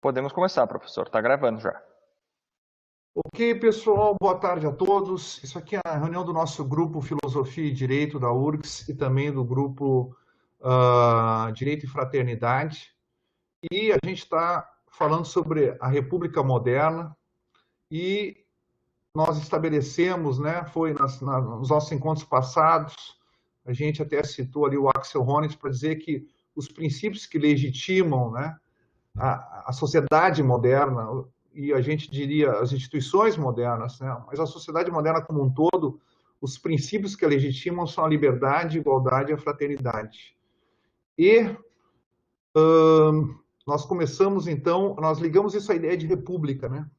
Podemos começar, professor. Está gravando já. Ok, pessoal, boa tarde a todos. Isso aqui é a reunião do nosso grupo Filosofia e Direito da URGS e também do grupo Direito e Fraternidade. E a gente está falando sobre a República Moderna e nós estabelecemos, né, foi nos nossos encontros passados, a gente até citou ali o Axel Honneth para dizer que os princípios que legitimam, né, a sociedade moderna, e a gente diria as instituições modernas, né? Mas a sociedade moderna como um todo, os princípios que a legitimam são a liberdade, a igualdade e a fraternidade. E nós começamos, então, nós ligamos isso à ideia de república, né?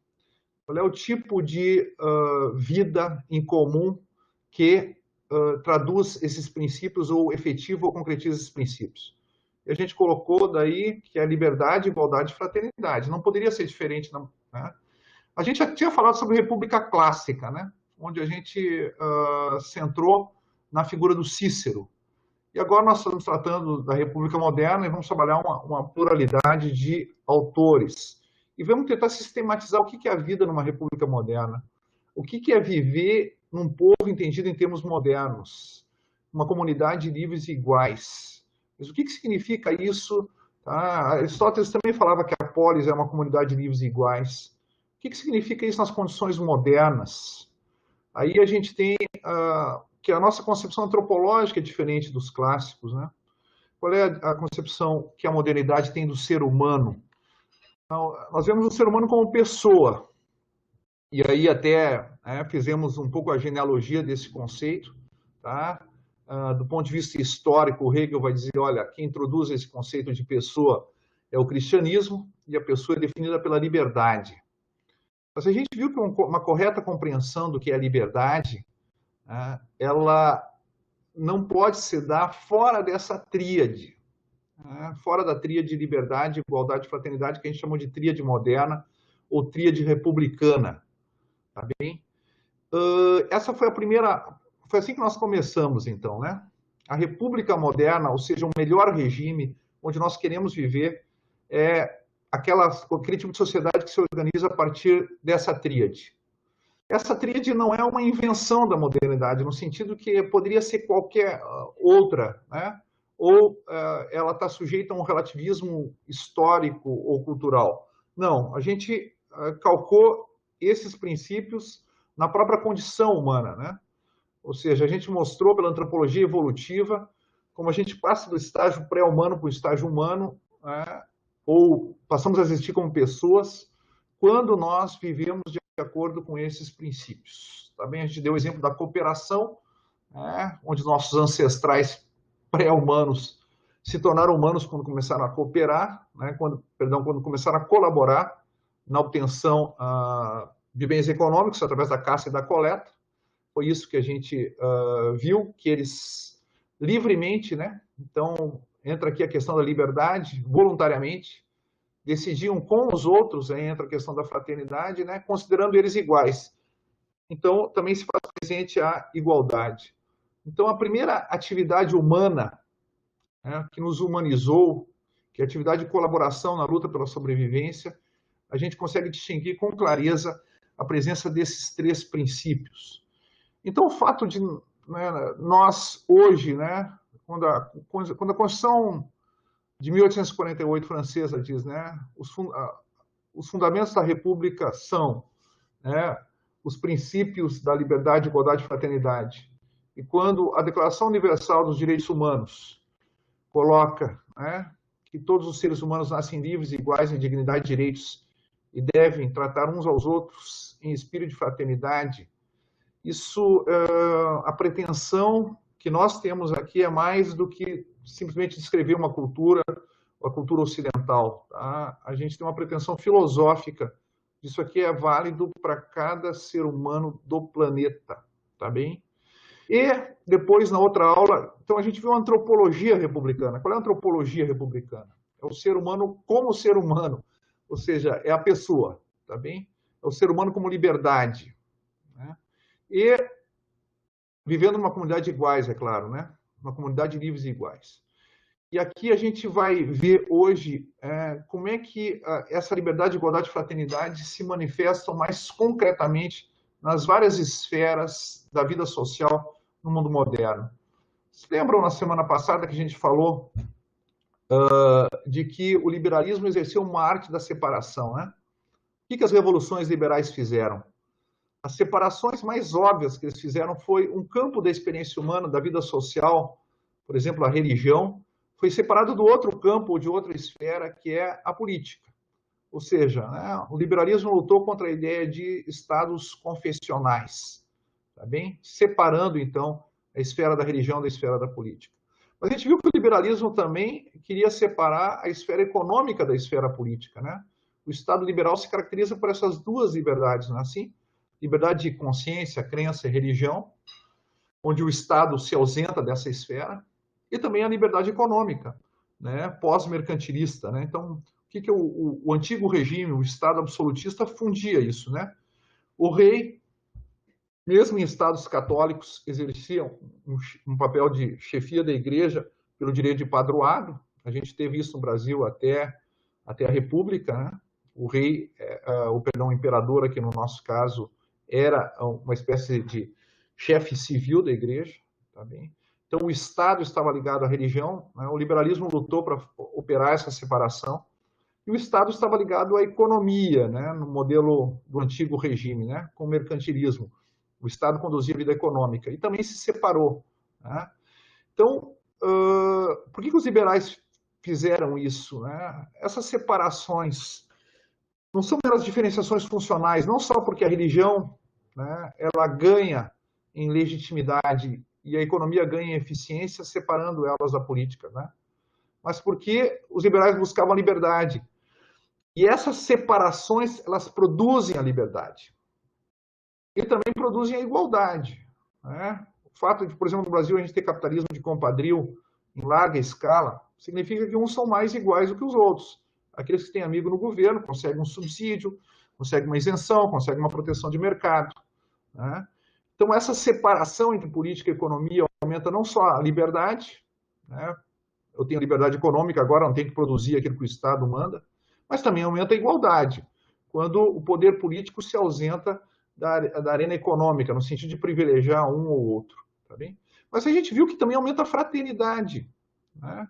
Qual é o tipo de vida em comum que traduz esses princípios ou efetiva ou concretiza esses princípios? E a gente colocou daí que é liberdade, igualdade e fraternidade. Não poderia ser diferente, não, né? A gente já tinha falado sobre República Clássica, né? Onde a gente centrou na figura do Cícero. E agora nós estamos tratando da República Moderna e vamos trabalhar uma pluralidade de autores. E vamos tentar sistematizar o que é a vida numa República Moderna. O que é viver num povo entendido em termos modernos. Uma comunidade de livres e iguais. Mas o que significa isso? Tá? Aristóteles também falava que a polis é uma comunidade de livres e iguais. O que significa isso nas condições modernas? Aí a gente tem que a nossa concepção antropológica é diferente dos clássicos, né? Qual é a concepção que a modernidade tem do ser humano? Então, nós vemos o ser humano como pessoa. E aí até fizemos um pouco a genealogia desse conceito, tá? Do ponto de vista histórico, o Hegel vai dizer, olha, quem introduz esse conceito de pessoa é o cristianismo, e a pessoa é definida pela liberdade. Mas a gente viu que uma correta compreensão do que é a liberdade, ela não pode se dar fora dessa tríade, fora da tríade de liberdade, igualdade e fraternidade, que a gente chamou de tríade moderna ou tríade republicana. Tá bem? Essa foi a primeira, foi assim que nós começamos, então, né? A República Moderna, ou seja, um melhor regime, onde nós queremos viver, é aquele tipo de sociedade que se organiza a partir dessa tríade. Essa tríade não é uma invenção da modernidade, no sentido que poderia ser qualquer outra, né? Ou ela está sujeita a um relativismo histórico ou cultural. Não, a gente calcou esses princípios na própria condição humana, né? Ou seja, a gente mostrou pela antropologia evolutiva como a gente passa do estágio pré-humano para o estágio humano, né? Ou passamos a existir como pessoas quando nós vivemos de acordo com esses princípios. Também a gente deu o exemplo da cooperação, né? Onde nossos ancestrais pré-humanos se tornaram humanos quando começaram a cooperar, né? quando começaram a colaborar na obtenção de bens econômicos através da caça e da coleta. Foi isso que a gente viu, que eles livremente, né? Então, entra aqui a questão da liberdade, voluntariamente, decidiam com os outros, aí entra a questão da fraternidade, né? Considerando eles iguais. Então, também se faz presente a igualdade. Então, a primeira atividade humana, né, que nos humanizou, que é a atividade de colaboração na luta pela sobrevivência, a gente consegue distinguir com clareza a presença desses três princípios. Então, o fato de nós, hoje, né, quando a Constituição de 1848 francesa diz, né, os fundamentos da República são, né, os princípios da liberdade, igualdade e fraternidade. E quando a Declaração Universal dos Direitos Humanos coloca, né, que todos os seres humanos nascem livres, iguais em dignidade e direitos e devem tratar uns aos outros em espírito de fraternidade, isso, a pretensão que nós temos aqui é mais do que simplesmente descrever uma cultura, a cultura ocidental. Tá? A gente tem uma pretensão filosófica. Isso aqui é válido para cada ser humano do planeta, tá bem? E depois, na outra aula, então a gente viu a antropologia republicana. Qual é a antropologia republicana? É o ser humano como ser humano, ou seja, é a pessoa, tá bem? É o ser humano como liberdade, né? E vivendo numa comunidade de iguais, é claro, né? Uma comunidade de livres e iguais. E aqui a gente vai ver hoje como é que essa liberdade, igualdade e fraternidade se manifestam mais concretamente nas várias esferas da vida social no mundo moderno. Vocês lembram na semana passada que a gente falou de que o liberalismo exerceu uma arte da separação, né? O que as revoluções liberais fizeram? As separações mais óbvias que eles fizeram foi um campo da experiência humana, da vida social, por exemplo, a religião, foi separado do outro campo ou de outra esfera, que é a política. Ou seja, né, o liberalismo lutou contra a ideia de estados confessionais, tá bem? Separando, então, a esfera da religião da esfera da política. Mas a gente viu que o liberalismo também queria separar a esfera econômica da esfera política, né? O Estado liberal se caracteriza por essas duas liberdades, não é assim? Liberdade de consciência, crença e religião, onde o Estado se ausenta dessa esfera, e também a liberdade econômica, né, pós-mercantilista. Né? Então, o antigo regime, o Estado absolutista, fundia isso. Né? O rei, mesmo em estados católicos, exercia um papel de chefia da igreja pelo direito de padroado. A gente teve isso no Brasil até a República. Né? O rei, o imperador aqui no nosso caso, era uma espécie de chefe civil da igreja. Tá bem? Então, o Estado estava ligado à religião, né? O liberalismo lutou para operar essa separação, e o Estado estava ligado à economia, né? No modelo do antigo regime, né? Com o mercantilismo. O Estado conduzia a vida econômica, e também se separou. Né? Então, por que os liberais fizeram isso? Né? Essas separações não são meras diferenciações funcionais, não só porque a religião, né, ela ganha em legitimidade e a economia ganha em eficiência separando elas da política, né? Mas porque os liberais buscavam a liberdade. E essas separações, elas produzem a liberdade. E também produzem a igualdade. Né? O fato de, por exemplo, no Brasil a gente ter capitalismo de compadrio em larga escala, significa que uns são mais iguais do que os outros. Aqueles que têm amigo no governo conseguem um subsídio, conseguem uma isenção, conseguem uma proteção de mercado. Né? Então, essa separação entre política e economia aumenta não só a liberdade, né? Eu tenho liberdade econômica, agora não tenho que produzir aquilo que o Estado manda, mas também aumenta a igualdade, quando o poder político se ausenta da arena econômica, no sentido de privilegiar um ou outro. Tá bem? Mas a gente viu que também aumenta a fraternidade, né?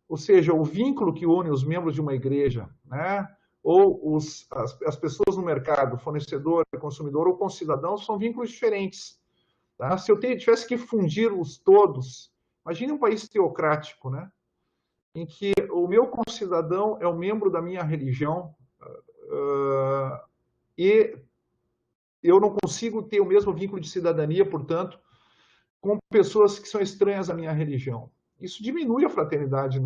Ou seja, o vínculo que une os membros de uma igreja, né? Ou as pessoas no mercado, fornecedor, consumidor ou concidadão, são vínculos diferentes. Tá? Se eu tivesse que fundir-os todos, imagine um país teocrático, né? Em que o meu concidadão é um membro da minha religião e eu não consigo ter o mesmo vínculo de cidadania, portanto, com pessoas que são estranhas à minha religião. Isso diminui a fraternidade.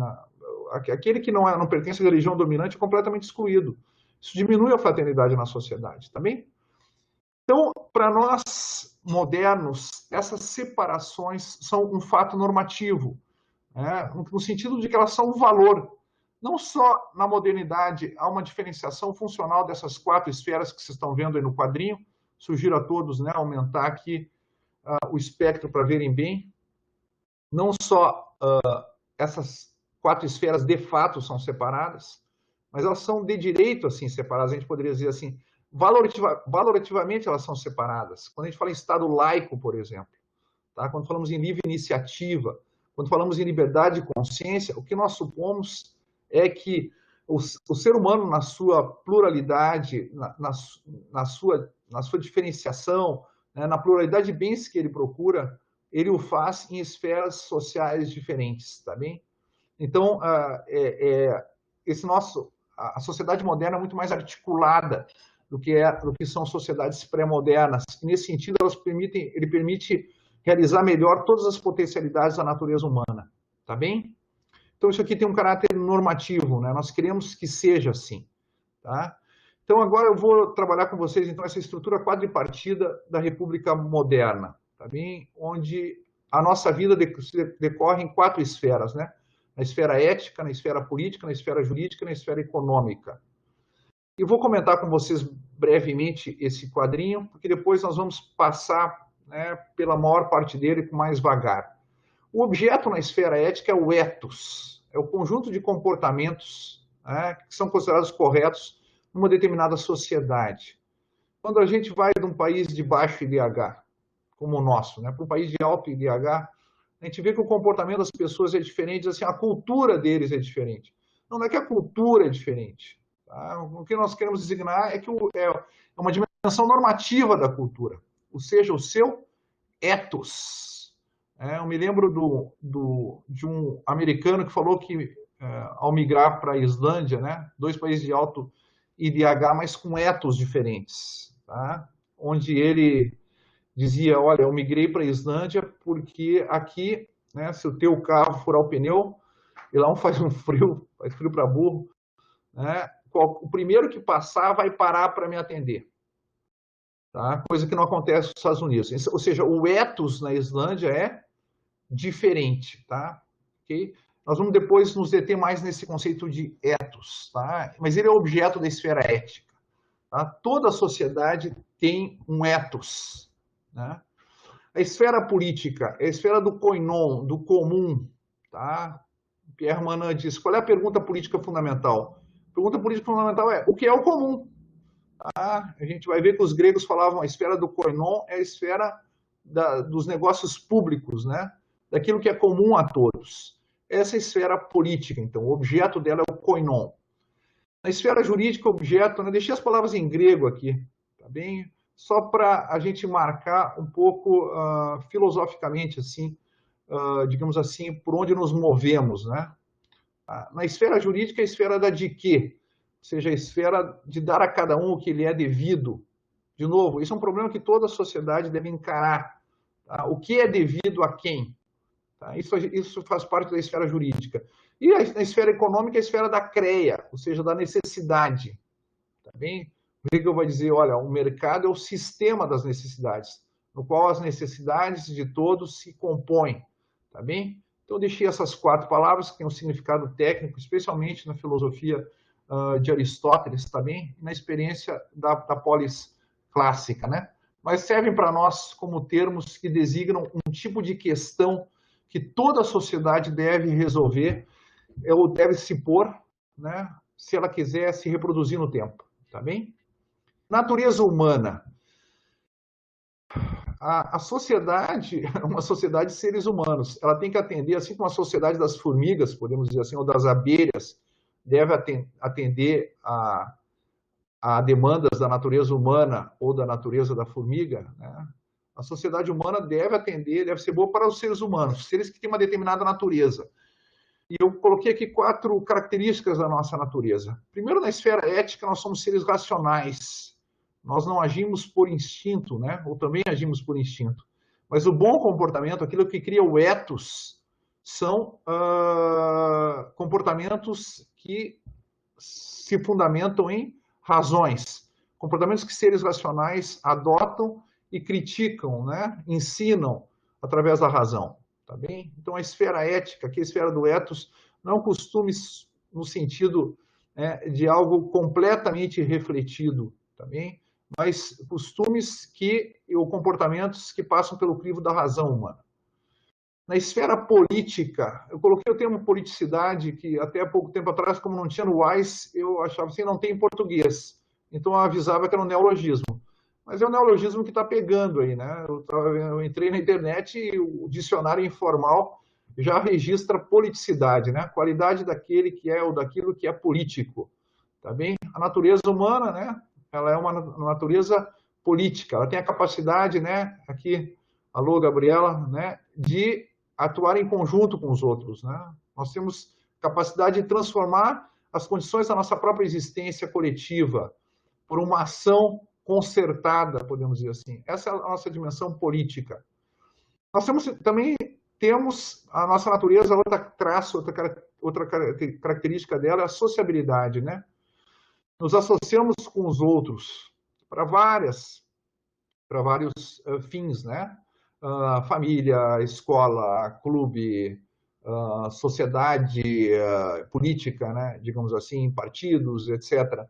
Aquele que não pertence à religião dominante é completamente excluído. Isso diminui a fraternidade na sociedade, tá bem? Então, para nós modernos, essas separações são um fato normativo, né? No sentido de que elas são um valor. Não só na modernidade há uma diferenciação funcional dessas quatro esferas que vocês estão vendo aí no quadrinho. Sugiro a todos, né, aumentar aqui o espectro para verem bem. Não só essas quatro esferas de fato são separadas, mas elas são de direito assim separadas. A gente poderia dizer assim, valorativamente elas são separadas. Quando a gente fala em Estado laico, por exemplo, tá? Quando falamos em livre iniciativa, quando falamos em liberdade de consciência, o que nós supomos é que o ser humano, na sua pluralidade, na sua diferenciação, né, na pluralidade de bens que ele procura, ele o faz em esferas sociais diferentes, tá bem? Então, a sociedade moderna é muito mais articulada do que são sociedades pré-modernas. E, nesse sentido, ele permite realizar melhor todas as potencialidades da natureza humana, tá bem? Então, isso aqui tem um caráter normativo, né? Nós queremos que seja assim, tá? Então, agora eu vou trabalhar com vocês, então, essa estrutura quadripartida da República Moderna, tá bem? Onde a nossa vida decorre em quatro esferas, né? Na esfera ética, na esfera política, na esfera jurídica e na esfera econômica. E vou comentar com vocês brevemente esse quadrinho, porque depois nós vamos passar, né, pela maior parte dele com mais vagar. O objeto na esfera ética é o ethos, é o conjunto de comportamentos, né, que são considerados corretos numa determinada sociedade. Quando a gente vai de um país de baixo IDH, como o nosso, né, para um país de alto IDH, a gente vê que o comportamento das pessoas é diferente, assim, a cultura deles é diferente. Não é que a cultura é diferente. Tá? O que nós queremos designar é que é uma dimensão normativa da cultura, ou seja, o seu ethos. Eu me lembro de um americano que falou que, ao migrar para a Islândia, né, dois países de alto IDH, mas com ethos diferentes, tá? Onde ele dizia, olha, eu migrei para a Islândia porque aqui, né, se o teu carro furar o pneu, e lá faz faz frio para burro, né, o primeiro que passar vai parar para me atender. Tá? Coisa que não acontece nos Estados Unidos. Ou seja, o ethos na Islândia é diferente. Tá? Okay? Nós vamos depois nos deter mais nesse conceito de ethos, tá? Mas ele é objeto da esfera ética. Tá? Toda a sociedade tem um ethos. Né? A esfera política é a esfera do koinon, do comum. Tá? Pierre Manant diz, qual é a pergunta política fundamental? A pergunta política fundamental é, o que é o comum? Tá? A gente vai ver que os gregos falavam a esfera do koinon é a esfera dos negócios públicos, né? Daquilo que é comum a todos. Essa é a esfera política, então, o objeto dela é o koinon. Na esfera jurídica, o objeto, né? Deixei as palavras em grego aqui, tá bem? Só para a gente marcar um pouco filosoficamente, assim, digamos assim, por onde nos movemos, né? Na esfera jurídica, a esfera da diquê, ou seja, a esfera de dar a cada um o que lhe é devido. De novo, isso é um problema que toda a sociedade deve encarar. Tá? O que é devido a quem? Tá? Isso faz parte da esfera jurídica. E na esfera econômica, a esfera da creia, ou seja, da necessidade. Tá bem? O Hegel vai dizer, olha, o mercado é o sistema das necessidades, no qual as necessidades de todos se compõem. Tá bem? Então, eu deixei essas 4 palavras que têm um significado técnico, especialmente na filosofia de Aristóteles, também, na experiência da polis clássica, né? Mas servem para nós como termos que designam um tipo de questão que toda a sociedade deve resolver, ou deve se pôr, né? Se ela quiser se reproduzir no tempo, tá bem? Natureza humana. A sociedade é uma sociedade de seres humanos. Ela tem que atender, assim como a sociedade das formigas, podemos dizer assim, ou das abelhas, deve atender a demandas da natureza humana ou da natureza da formiga. Né? A sociedade humana deve atender, deve ser boa para os seres humanos, seres que têm uma determinada natureza. E eu coloquei aqui 4 características da nossa natureza. Primeiro, na esfera ética, nós somos seres racionais. Nós não agimos por instinto, né? Ou também agimos por instinto. Mas o bom comportamento, aquilo que cria o ethos, são comportamentos que se fundamentam em razões. Comportamentos que seres racionais adotam e criticam, né? Ensinam através da razão. Tá bem? Então, a esfera ética, que é a esfera do ethos, não costume no sentido de algo completamente refletido, tá bem? Mas costumes ou comportamentos que passam pelo crivo da razão humana. Na esfera política, eu coloquei o termo politicidade, que até pouco tempo atrás, como não tinha no Wise, eu achava assim, não tem em português. Então, eu avisava que era um neologismo. Mas é um neologismo que está pegando aí, né? Eu entrei na internet e o dicionário informal já registra politicidade, né? Qualidade daquele que é ou daquilo que é político, tá bem? A natureza humana, né? Ela é uma natureza política. Ela tem a capacidade, né? Aqui, alô, Gabriela, né? De atuar em conjunto com os outros, né? Nós temos capacidade de transformar as condições da nossa própria existência coletiva por uma ação concertada, podemos dizer assim. Essa é a nossa dimensão política. Nós também temos a nossa natureza, outra característica dela é a sociabilidade, né? Nos associamos com os outros para vários fins, né? Família, escola, clube, sociedade política, né? Digamos assim, partidos, etc.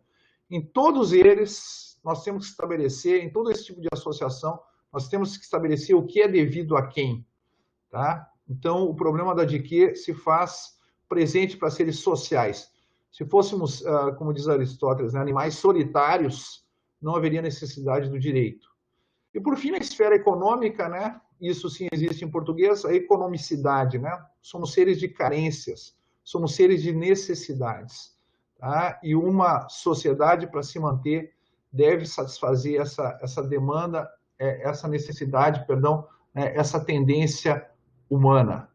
Em todos eles, nós temos que estabelecer, em todo esse tipo de associação, nós temos que estabelecer o que é devido a quem. Tá? Então, o problema da diquê se faz presente para seres sociais. Se fôssemos, como diz Aristóteles, né, animais solitários, não haveria necessidade do direito. E, por fim, na esfera econômica, né, isso sim existe em português, a economicidade. Né? Somos seres de carências, somos seres de necessidades. Tá? E uma sociedade, para se manter, deve satisfazer essa demanda, essa necessidade, perdão, essa tendência humana.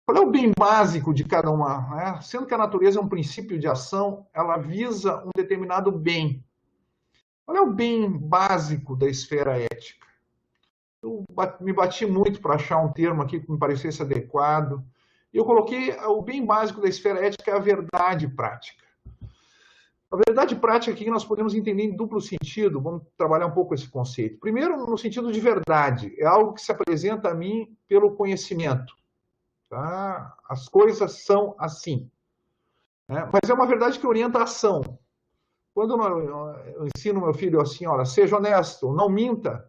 Qual é o bem básico de cada uma? Né? Sendo que a natureza é um princípio de ação, ela visa um determinado bem. Qual é o bem básico da esfera ética? Eu me bati muito para achar um termo aqui que me parecesse adequado. Eu coloquei o bem básico da esfera ética é a verdade prática. A verdade prática aqui nós podemos entender em duplo sentido. Vamos trabalhar um pouco esse conceito. Primeiro, no sentido de verdade. É algo que se apresenta a mim pelo conhecimento. Tá? As coisas são assim. Né? Mas é uma verdade que orienta a ação. Quando eu ensino meu filho assim, olha, seja honesto, não minta,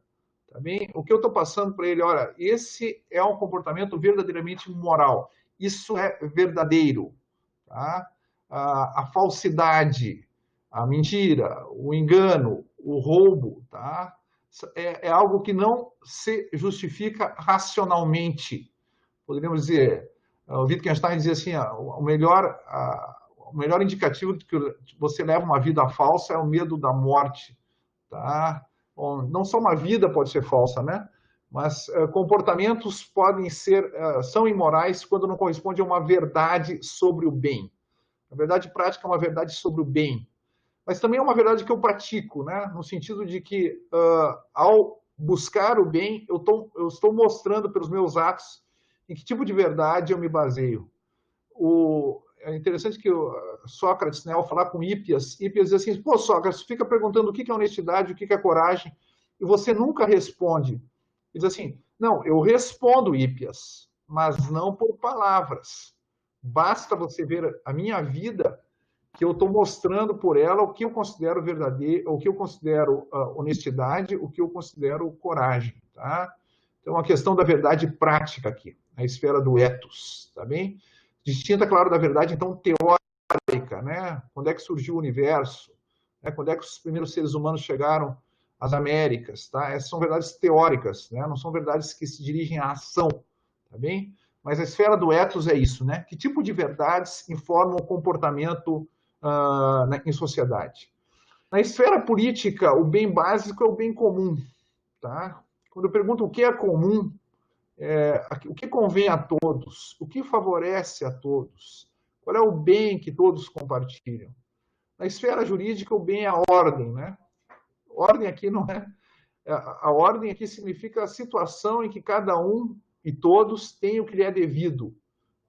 tá bem? O que eu estou passando para ele, olha, esse é um comportamento verdadeiramente moral. Isso é verdadeiro. Tá? A falsidade, a mentira, o engano, o roubo, tá? É algo que não se justifica racionalmente. Poderíamos dizer, o Wittgenstein dizia assim, o melhor indicativo de que você leva uma vida falsa é o medo da morte. Tá? Bom, não só uma vida pode ser falsa, né? Mas comportamentos podem ser, são imorais quando não correspondem a uma verdade sobre o bem. A verdade prática é uma verdade sobre o bem. Mas também é uma verdade que eu pratico, né? No sentido de que, ao buscar o bem, eu estou mostrando pelos meus atos em que tipo de verdade eu me baseio. É interessante que Sócrates, né, ao falar com Hípias diz assim, pô, Sócrates, fica perguntando o que é honestidade, o que é coragem, e você nunca responde. Ele diz assim, não, eu respondo, Hípias, mas não por palavras. Basta você ver a minha vida, que eu estou mostrando por ela o que eu considero verdadeiro, o que eu considero honestidade, o que eu considero coragem. Tá? Então, a questão da verdade prática aqui, a esfera do ethos, tá bem? Distinta, claro, da verdade, então, teórica, né? Quando é que surgiu o universo? Né? Quando é que os primeiros seres humanos chegaram às Américas? Tá? Essas são verdades teóricas, né? Não são verdades que se dirigem à ação, tá bem? Mas a esfera do ethos é isso, né? Que tipo de verdades informam o comportamento em sociedade? Na esfera política, o bem básico é o bem comum, tá? Quando eu pergunto o que é comum, o que convém a todos, o que favorece a todos, qual é o bem que todos compartilham. Na esfera jurídica, o bem é a ordem, né? Ordem aqui não é... A ordem aqui significa a situação em que cada um e todos têm o que lhe é devido.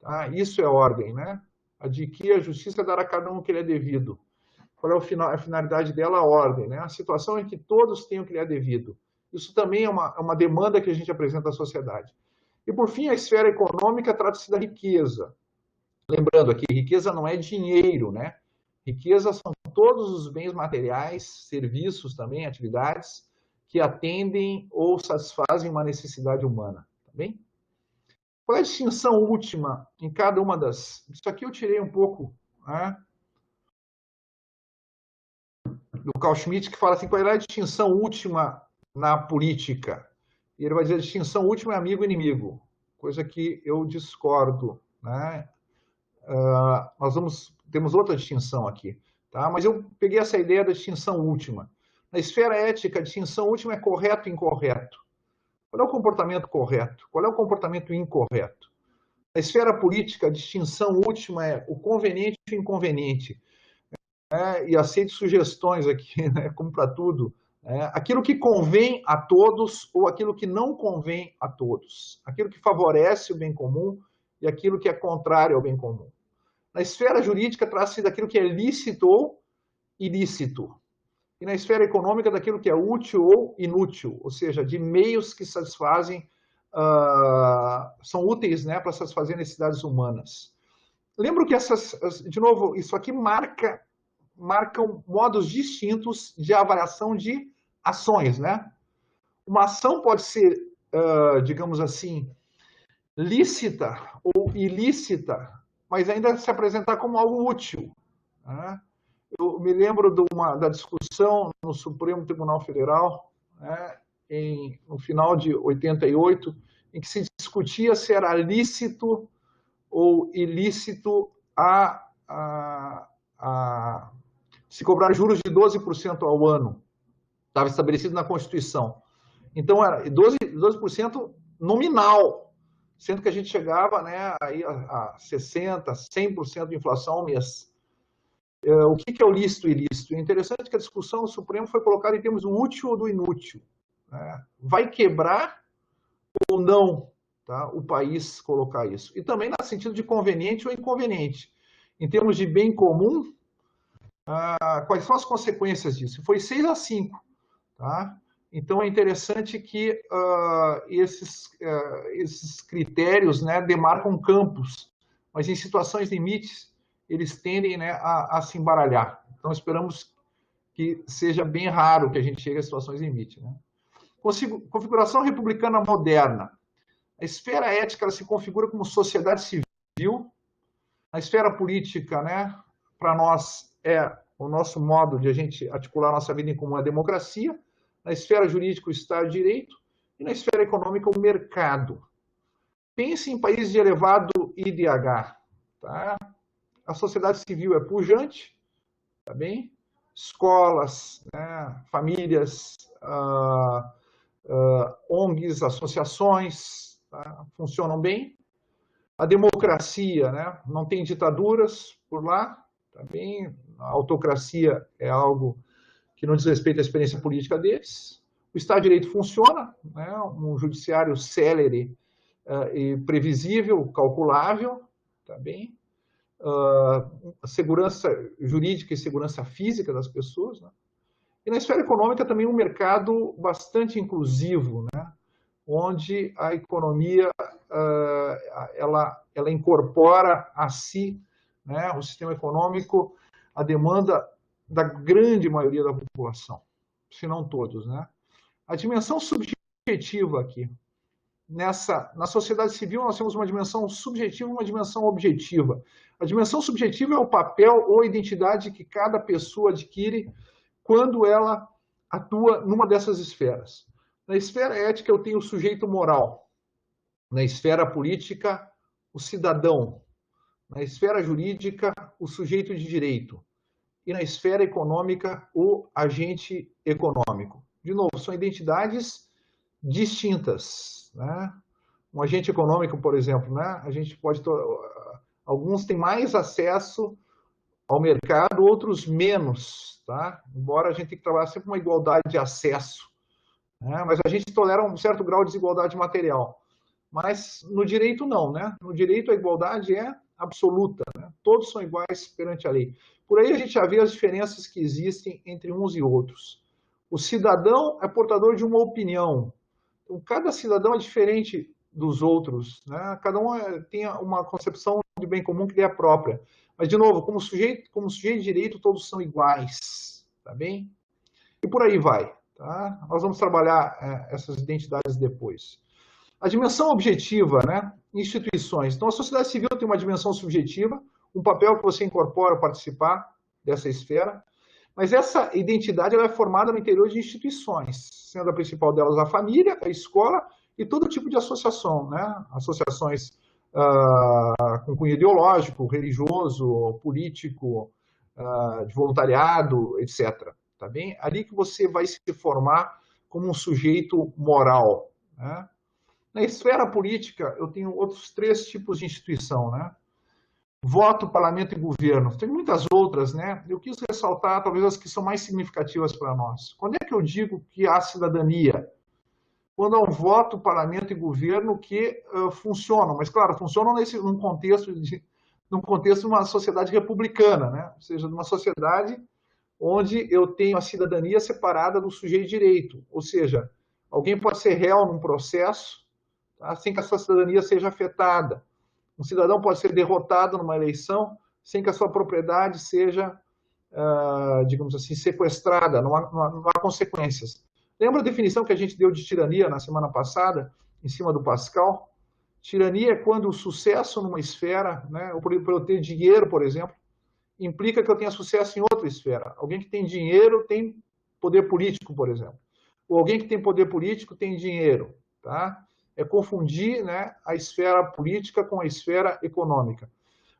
Tá? Isso é ordem, né? A de que a justiça dará a cada um o que lhe é devido. Qual é a finalidade dela? A ordem, né? A situação em que todos têm o que lhe é devido. Isso também é uma demanda que a gente apresenta à sociedade. E, por fim, a esfera econômica trata-se da riqueza. Lembrando aqui, riqueza não é dinheiro, né? Riqueza são todos os bens materiais, serviços também, atividades, que atendem ou satisfazem uma necessidade humana. Tá bem? Qual é a distinção última em cada uma das... Isso aqui eu tirei um pouco, né, do Carl Schmitt, que fala assim, qual é a distinção última na política? E ele vai dizer, a distinção última é amigo e inimigo, coisa que eu discordo, né? Temos outra distinção aqui, tá? Mas eu peguei essa ideia da distinção última. Na esfera ética, a distinção última é correto e incorreto. Qual é o comportamento correto? Qual é o comportamento incorreto? Na esfera política, a distinção última é o conveniente e o inconveniente. E aceito sugestões aqui, né, como para tudo. Aquilo que convém a todos ou aquilo que não convém a todos. Aquilo que favorece o bem comum e aquilo que é contrário ao bem comum. Na esfera jurídica, trata-se daquilo que é lícito ou ilícito. E na esfera econômica, daquilo que é útil ou inútil, ou seja, de meios que satisfazem, são úteis, né, para satisfazer necessidades humanas. Lembro que de novo, isso aqui marcam modos distintos de avaliação de ações, né? Uma ação pode ser, digamos assim, lícita ou ilícita mas ainda se apresentar como algo útil, né? Eu me lembro da discussão no Supremo Tribunal Federal, né, no final de 88, em que se discutia se era lícito ou ilícito se cobrar juros de 12% ao ano. Estava estabelecido na Constituição. Então, era 12% nominal, sendo que a gente chegava, né, aí a 60%, 100% de inflação ao mês. O que é o lícito e ilícito? É interessante que a discussão no Supremo foi colocada em termos do útil ou do inútil, né? Vai quebrar ou não, tá, o país colocar isso? E também no sentido de conveniente ou inconveniente. Em termos de bem comum, quais são as consequências disso? Foi 6-5. Tá? Então, é interessante que esses critérios, né, demarcam campos, mas em situações limites, eles tendem, né, a se embaralhar. Então, esperamos que seja bem raro que a gente chegue a situações limites. Né? Configuração republicana moderna. A esfera ética ela se configura como sociedade civil. A esfera política, né, para nós, é o nosso modo de a gente articular a nossa vida em comum, a democracia. Na esfera jurídica, o Estado de Direito. E na esfera econômica, o mercado. Pense em países de elevado IDH. Tá? A sociedade civil é pujante, tá bem? Escolas, né, famílias, ONGs, associações, tá? Funcionam bem. A democracia, né, não tem ditaduras por lá, tá bem? A autocracia é algo que não diz respeito à experiência política deles. O Estado de Direito funciona, né, um judiciário célere e previsível, calculável, tá bem? Segurança jurídica e segurança física das pessoas, né? E na esfera econômica também um mercado bastante inclusivo, né? Onde a economia ela incorpora a si, né, o sistema econômico, a demanda da grande maioria da população, se não todos, né? A dimensão subjetiva aqui. Na sociedade civil, nós temos uma dimensão subjetiva e uma dimensão objetiva. A dimensão subjetiva é o papel ou a identidade que cada pessoa adquire quando ela atua numa dessas esferas. Na esfera ética, eu tenho o sujeito moral. Na esfera política, o cidadão. Na esfera jurídica, o sujeito de direito. E na esfera econômica, o agente econômico. De novo, são identidades distintas, né? Um agente econômico, por exemplo, né? A gente pode... Alguns têm mais acesso ao mercado, outros menos, tá? Embora a gente tenha que trabalhar sempre uma igualdade de acesso, né? Mas a gente tolera um certo grau de desigualdade material. Mas no direito não, né? No direito a igualdade é absoluta, né? Todos são iguais perante a lei. Por aí a gente já vê as diferenças que existem entre uns e outros. O cidadão é portador de uma opinião. Então, cada cidadão é diferente dos outros, né? Cada um tem uma concepção de bem comum que lhe é própria. Mas, de novo, como sujeito de direito, todos são iguais, tá bem? E por aí vai, tá? Nós vamos trabalhar essas identidades depois. A dimensão objetiva, né? Instituições. Então, a sociedade civil tem uma dimensão subjetiva, um papel que você incorpora participar dessa esfera, mas essa identidade ela é formada no interior de instituições, sendo a principal delas a família, a escola e todo tipo de associação, né? Associações com cunho ideológico, religioso, político, de voluntariado, etc. Tá bem? Ali que você vai se formar como um sujeito moral, né? Na esfera política, eu tenho outros 3 tipos de instituição, né? Voto, parlamento e governo. Tem muitas outras, né? Eu quis ressaltar, talvez, as que são mais significativas para nós. Quando é que eu digo que há cidadania? Quando há um voto, parlamento e governo que funcionam. Mas, claro, funcionam num contexto de uma sociedade republicana, né? Ou seja, numa sociedade onde eu tenho a cidadania separada do sujeito de direito. Ou seja, alguém pode ser réu num processo, tá, sem que a sua cidadania seja afetada. Um cidadão pode ser derrotado numa eleição sem que a sua propriedade seja, digamos assim, sequestrada, não há consequências. Lembra a definição que a gente deu de tirania na semana passada, em cima do Pascal? Tirania é quando o sucesso numa esfera, né, para eu ter dinheiro, por exemplo, implica que eu tenha sucesso em outra esfera. Alguém que tem dinheiro tem poder político, por exemplo. Ou alguém que tem poder político tem dinheiro. Tá? É confundir, né, a esfera política com a esfera econômica.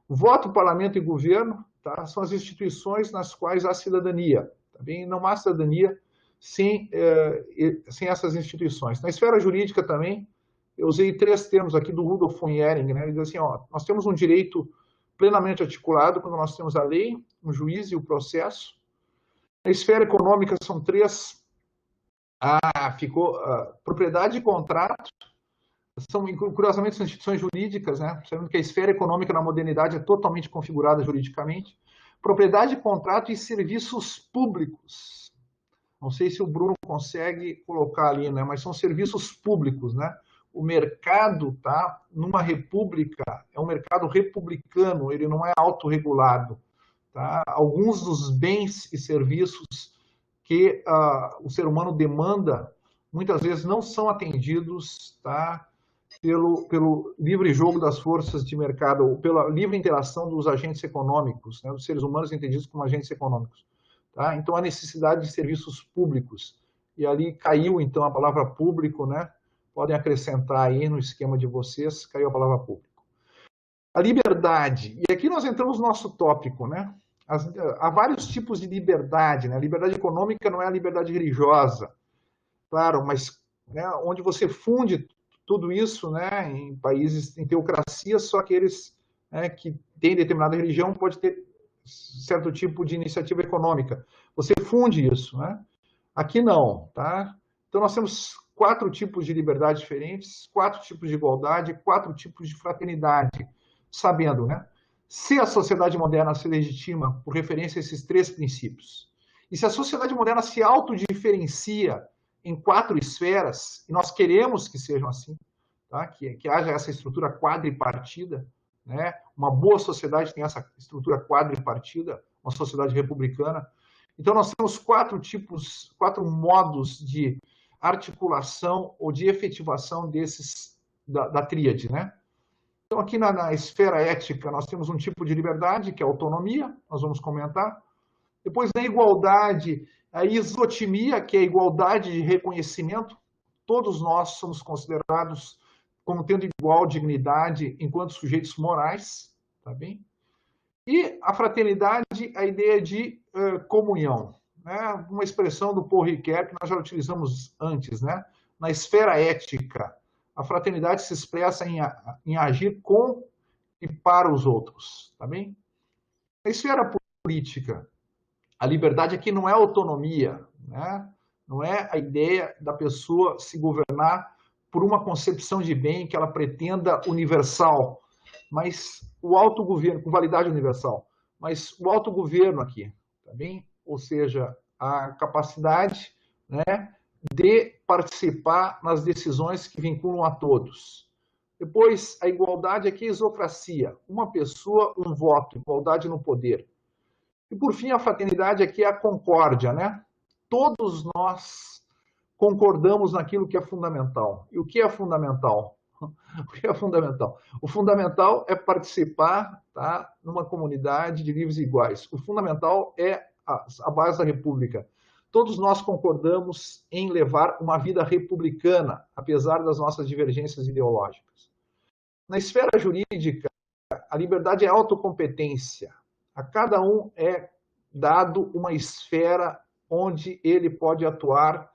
Voto, parlamento e governo, tá, são as instituições nas quais há cidadania. Tá bem? Não há cidadania sem essas instituições. Na esfera jurídica também, eu usei 3 termos aqui do Rudolf von Ehring, né? Ele diz assim, ó, nós temos um direito plenamente articulado quando nós temos a lei, o juiz e o processo. Na esfera econômica são 3. Propriedade e contrato, curiosamente, são instituições jurídicas, né? Sabendo que a esfera econômica na modernidade é totalmente configurada juridicamente. Propriedade e contrato e serviços públicos. Não sei se o Bruno consegue colocar ali, né? Mas são serviços públicos, né? O mercado, tá? Numa república, é um mercado republicano, ele não é autorregulado. Tá? Alguns dos bens e serviços que o ser humano demanda, muitas vezes não são atendidos, tá? Pelo livre jogo das forças de mercado, ou pela livre interação dos agentes econômicos, né? Dos seres humanos entendidos como agentes econômicos. Tá? Então, a necessidade de serviços públicos. E ali caiu, então, a palavra público, né? Podem acrescentar aí no esquema de vocês, caiu a palavra público. A liberdade. E aqui nós entramos no nosso tópico, né? Há vários tipos de liberdade, né? A liberdade econômica não é a liberdade religiosa, claro, mas né, onde você funde tudo isso, né, em países, em teocracias, só aqueles né, que têm determinada religião pode ter certo tipo de iniciativa econômica. Você funde isso, né? Aqui não, tá? Então nós temos 4 tipos de liberdade diferentes, 4 tipos de igualdade, 4 tipos de fraternidade, sabendo, né? Se a sociedade moderna se legitima por referência a esses 3 princípios, e se a sociedade moderna se autodiferencia em 4 esferas, e nós queremos que sejam assim, tá? que haja essa estrutura quadripartida, né? Uma boa sociedade tem essa estrutura quadripartida, uma sociedade republicana. Então, nós temos 4 tipos, 4 modos de articulação ou de efetivação desses, da tríade, né? Então, aqui na esfera ética, nós temos um tipo de liberdade, que é a autonomia, nós vamos comentar. Depois, na igualdade, a isotimia, que é a igualdade de reconhecimento. Todos nós somos considerados como tendo igual dignidade enquanto sujeitos morais, tá bem? E a fraternidade, a ideia de comunhão, né? Uma expressão do Paul Ricoeur que nós já utilizamos antes, né? Na esfera ética, a fraternidade se expressa em agir com e para os outros, tá bem? Na esfera política, a liberdade aqui não é autonomia, né? Não é a ideia da pessoa se governar por uma concepção de bem que ela pretenda universal, mas o autogoverno, com validade universal, mas o autogoverno aqui, tá bem? Ou seja, a capacidade, né, de participar nas decisões que vinculam a todos. Depois, a igualdade aqui é a isocracia, uma pessoa, um voto, igualdade no poder. E, por fim, a fraternidade aqui é a concórdia, né? Todos nós concordamos naquilo que é fundamental. E o que é fundamental? O que é fundamental? O fundamental é participar, tá, numa comunidade de livres e iguais. O fundamental é a base da República. Todos nós concordamos em levar uma vida republicana, apesar das nossas divergências ideológicas. Na esfera jurídica, a liberdade é autocompetência. A cada um é dado uma esfera onde ele pode atuar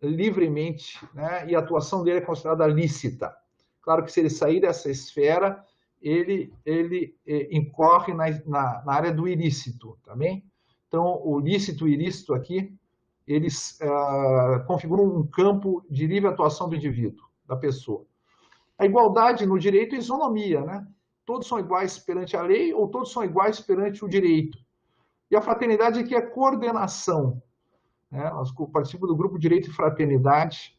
livremente, né? E a atuação dele é considerada lícita. Claro que se ele sair dessa esfera, ele incorre na área do ilícito, tá bem? Então, o lícito e o ilícito aqui, eles configuram um campo de livre atuação do indivíduo, da pessoa. A igualdade no direito é isonomia, né? Todos são iguais perante a lei ou todos são iguais perante o direito. E a fraternidade aqui é coordenação. Né? Nós participamos do grupo Direito e Fraternidade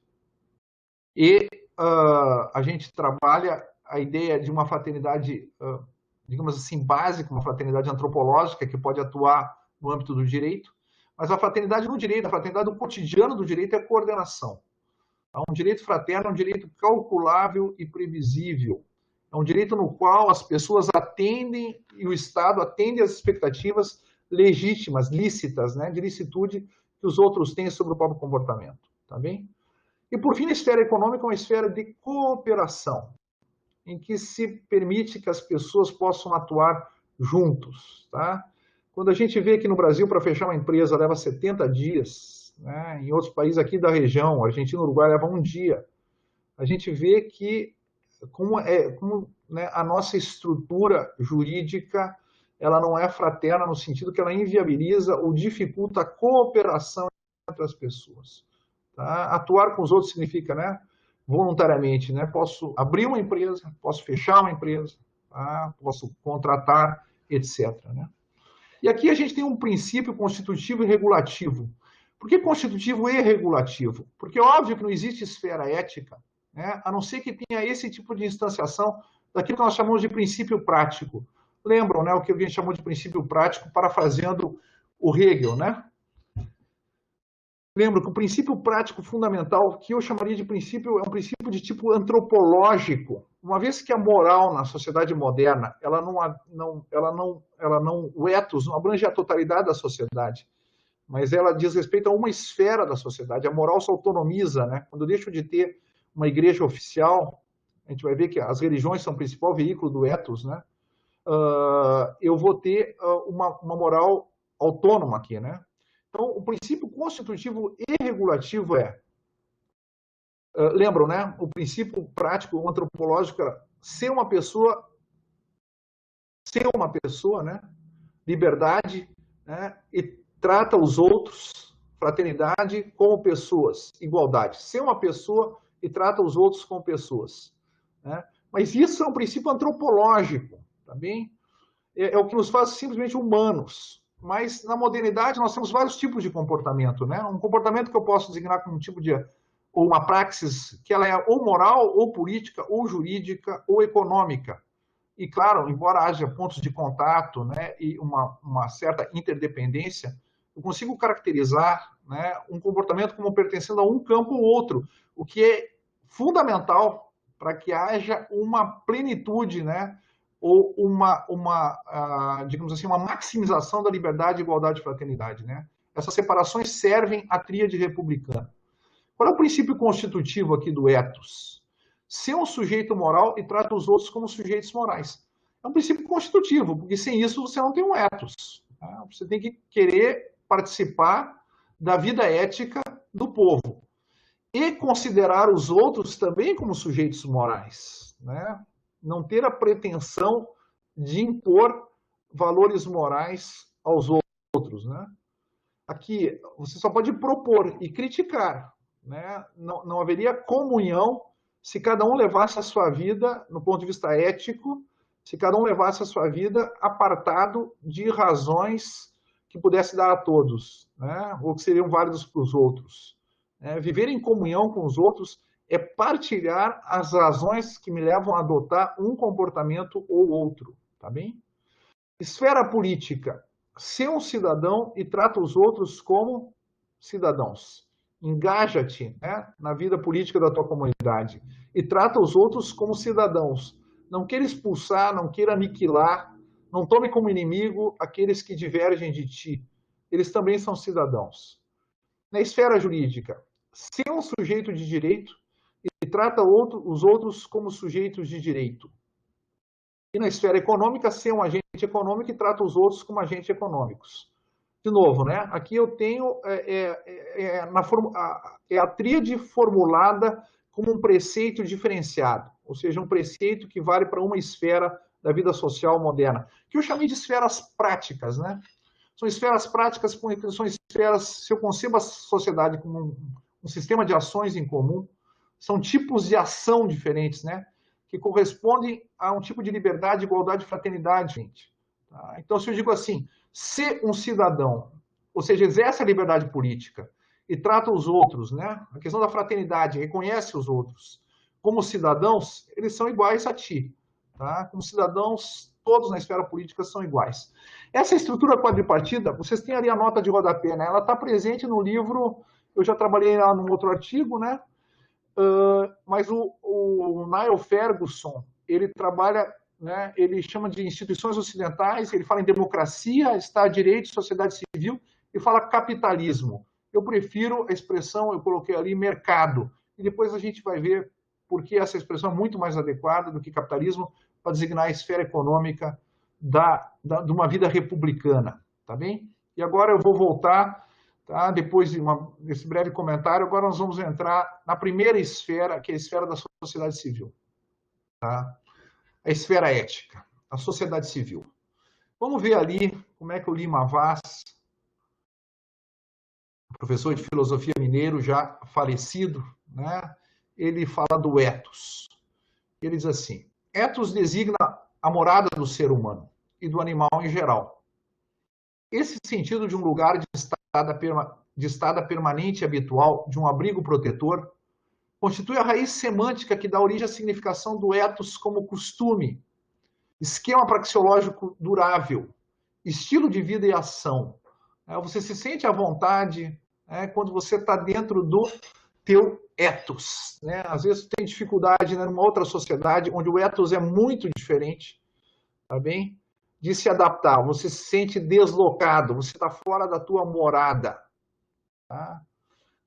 e a gente trabalha a ideia de uma fraternidade, digamos assim, básica, uma fraternidade antropológica que pode atuar no âmbito do direito, mas a fraternidade no direito, a fraternidade do cotidiano do direito é a coordenação. Um direito fraterno é um direito calculável e previsível, É um direito no qual as pessoas atendem e o Estado atende às expectativas legítimas, lícitas, né, de licitude que os outros têm sobre o próprio comportamento. Tá bem? E, por fim, a esfera econômica é uma esfera de cooperação, em que se permite que as pessoas possam atuar juntos. Tá? Quando a gente vê que no Brasil, para fechar uma empresa, leva 70 dias, né? Em outros países aqui da região, Argentina e Uruguai, leva um dia, a gente vê que né, a nossa estrutura jurídica ela não é fraterna no sentido que ela inviabiliza ou dificulta a cooperação entre as pessoas. Tá? Atuar com os outros significa, né, voluntariamente, né, posso abrir uma empresa, posso fechar uma empresa, tá? Posso contratar, etc. Né? E aqui a gente tem um princípio constitutivo e regulativo. Por que constitutivo e regulativo? Porque é óbvio que não existe esfera ética, né, a não ser que tenha esse tipo de instanciação daquilo que nós chamamos de princípio prático. Lembram, né, o que a gente chamou de princípio prático, parafraseando o Hegel, né? Lembro que o princípio prático fundamental, que eu chamaria de princípio, é um princípio de tipo antropológico. Uma vez que a moral na sociedade moderna, o ethos não abrange a totalidade da sociedade, mas ela diz respeito a uma esfera da sociedade. A moral se autonomiza, né? Quando eu deixo de ter uma igreja oficial, a gente vai ver que as religiões são o principal veículo do ethos, né? Eu vou ter uma moral autônoma aqui, né? Então, o princípio constitutivo e regulativo lembram, né? O princípio prático, o antropológico, era ser uma pessoa, né? Liberdade, né? E trata os outros, fraternidade, como pessoas, igualdade. Ser uma pessoa e trata os outros como pessoas, né? Mas isso é um princípio antropológico, tá bem? É o que nos faz simplesmente humanos. Mas na modernidade nós temos vários tipos de comportamento, né? Um comportamento que eu posso designar como um tipo de ou uma praxis que ela é ou moral, ou política, ou jurídica, ou econômica. E claro, embora haja pontos de contato, né, e uma certa interdependência, eu consigo caracterizar, né, um comportamento como pertencendo a um campo ou outro, o que é fundamental para que haja uma plenitude, né, ou digamos assim, uma maximização da liberdade, igualdade e fraternidade, né? Essas separações servem à tríade republicana. Qual é o princípio constitutivo aqui do ethos? Ser um sujeito moral e trata os outros como sujeitos morais. É um princípio constitutivo, porque sem isso você não tem um ethos. Tá? Você tem que querer participar da vida ética do povo e considerar os outros também como sujeitos morais, né? Não ter a pretensão de impor valores morais aos outros, né? Aqui você só pode propor e criticar, né? Não haveria comunhão se cada um levasse a sua vida, no ponto de vista ético, se cada um levasse a sua vida apartado de razões que pudesse dar a todos, né? Ou que seriam válidos para os outros. Viver em comunhão com os outros é partilhar as razões que me levam a adotar um comportamento ou outro, tá bem? Esfera política. Ser um cidadão e trata os outros como cidadãos. Engaja-te, né, na vida política da tua comunidade e trata os outros como cidadãos. Não queira expulsar, não queira aniquilar, não tome como inimigo aqueles que divergem de ti. Eles também são cidadãos. Na esfera jurídica, ser um sujeito de direito e trata os outros como sujeitos de direito. E na esfera econômica, ser um agente econômico e trata os outros como agentes econômicos. De novo, né? Aqui eu tenho a tríade formulada como um preceito diferenciado, ou seja, um preceito que vale para uma esfera da vida social moderna, que eu chamei de esferas práticas, né? São esferas práticas, são esferas, se eu concebo a sociedade como um sistema de ações em comum, são tipos de ação diferentes, né? Que correspondem a um tipo de liberdade, igualdade e fraternidade, gente. Tá? Então, se eu digo assim, ser um cidadão, ou seja, exerce a liberdade política e trata os outros, né? A questão da fraternidade, reconhece os outros como cidadãos, eles são iguais a ti. Tá? Como cidadãos, todos na esfera política são iguais. Essa estrutura quadripartida, vocês têm ali a nota de rodapé, né? Ela está presente no livro, eu já trabalhei lá num outro artigo, né? Mas o Niall Ferguson, ele trabalha, né, ele chama de instituições ocidentais, ele fala em democracia, Estado de Direito, sociedade civil, e fala capitalismo. Eu prefiro a expressão, eu coloquei ali, mercado. E depois a gente vai ver por que essa expressão é muito mais adequada do que capitalismo para designar a esfera econômica de uma vida republicana. Tá bem? E agora eu vou voltar, tá? Depois desse breve comentário, agora nós vamos entrar na primeira esfera, que é a esfera da sociedade civil. Tá? A esfera ética, a sociedade civil. Vamos ver ali como é que o Lima Vaz, professor de filosofia mineiro, já falecido, né? Ele fala do ethos. Ele diz assim: ethos designa a morada do ser humano e do animal em geral. Esse sentido de um lugar de estada permanente e habitual, de um abrigo protetor, constitui a raiz semântica que dá origem à significação do ethos como costume, esquema praxeológico durável, estilo de vida e ação. Você se sente à vontade quando você está dentro do teu ethos. Às vezes tem dificuldade numa outra sociedade, onde o ethos é muito diferente, tá bem? De se adaptar. Você se sente deslocado, você está fora da tua morada. Tá?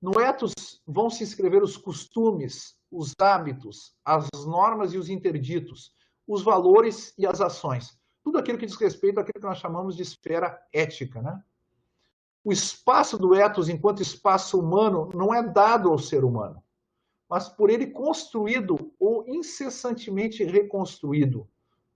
No ethos vão se inscrever os costumes, os hábitos, as normas e os interditos, os valores e as ações. Tudo aquilo que diz respeito àquilo que nós chamamos de esfera ética. Né? O espaço do ethos, enquanto espaço humano, não é dado ao ser humano, mas por ele construído ou incessantemente reconstruído.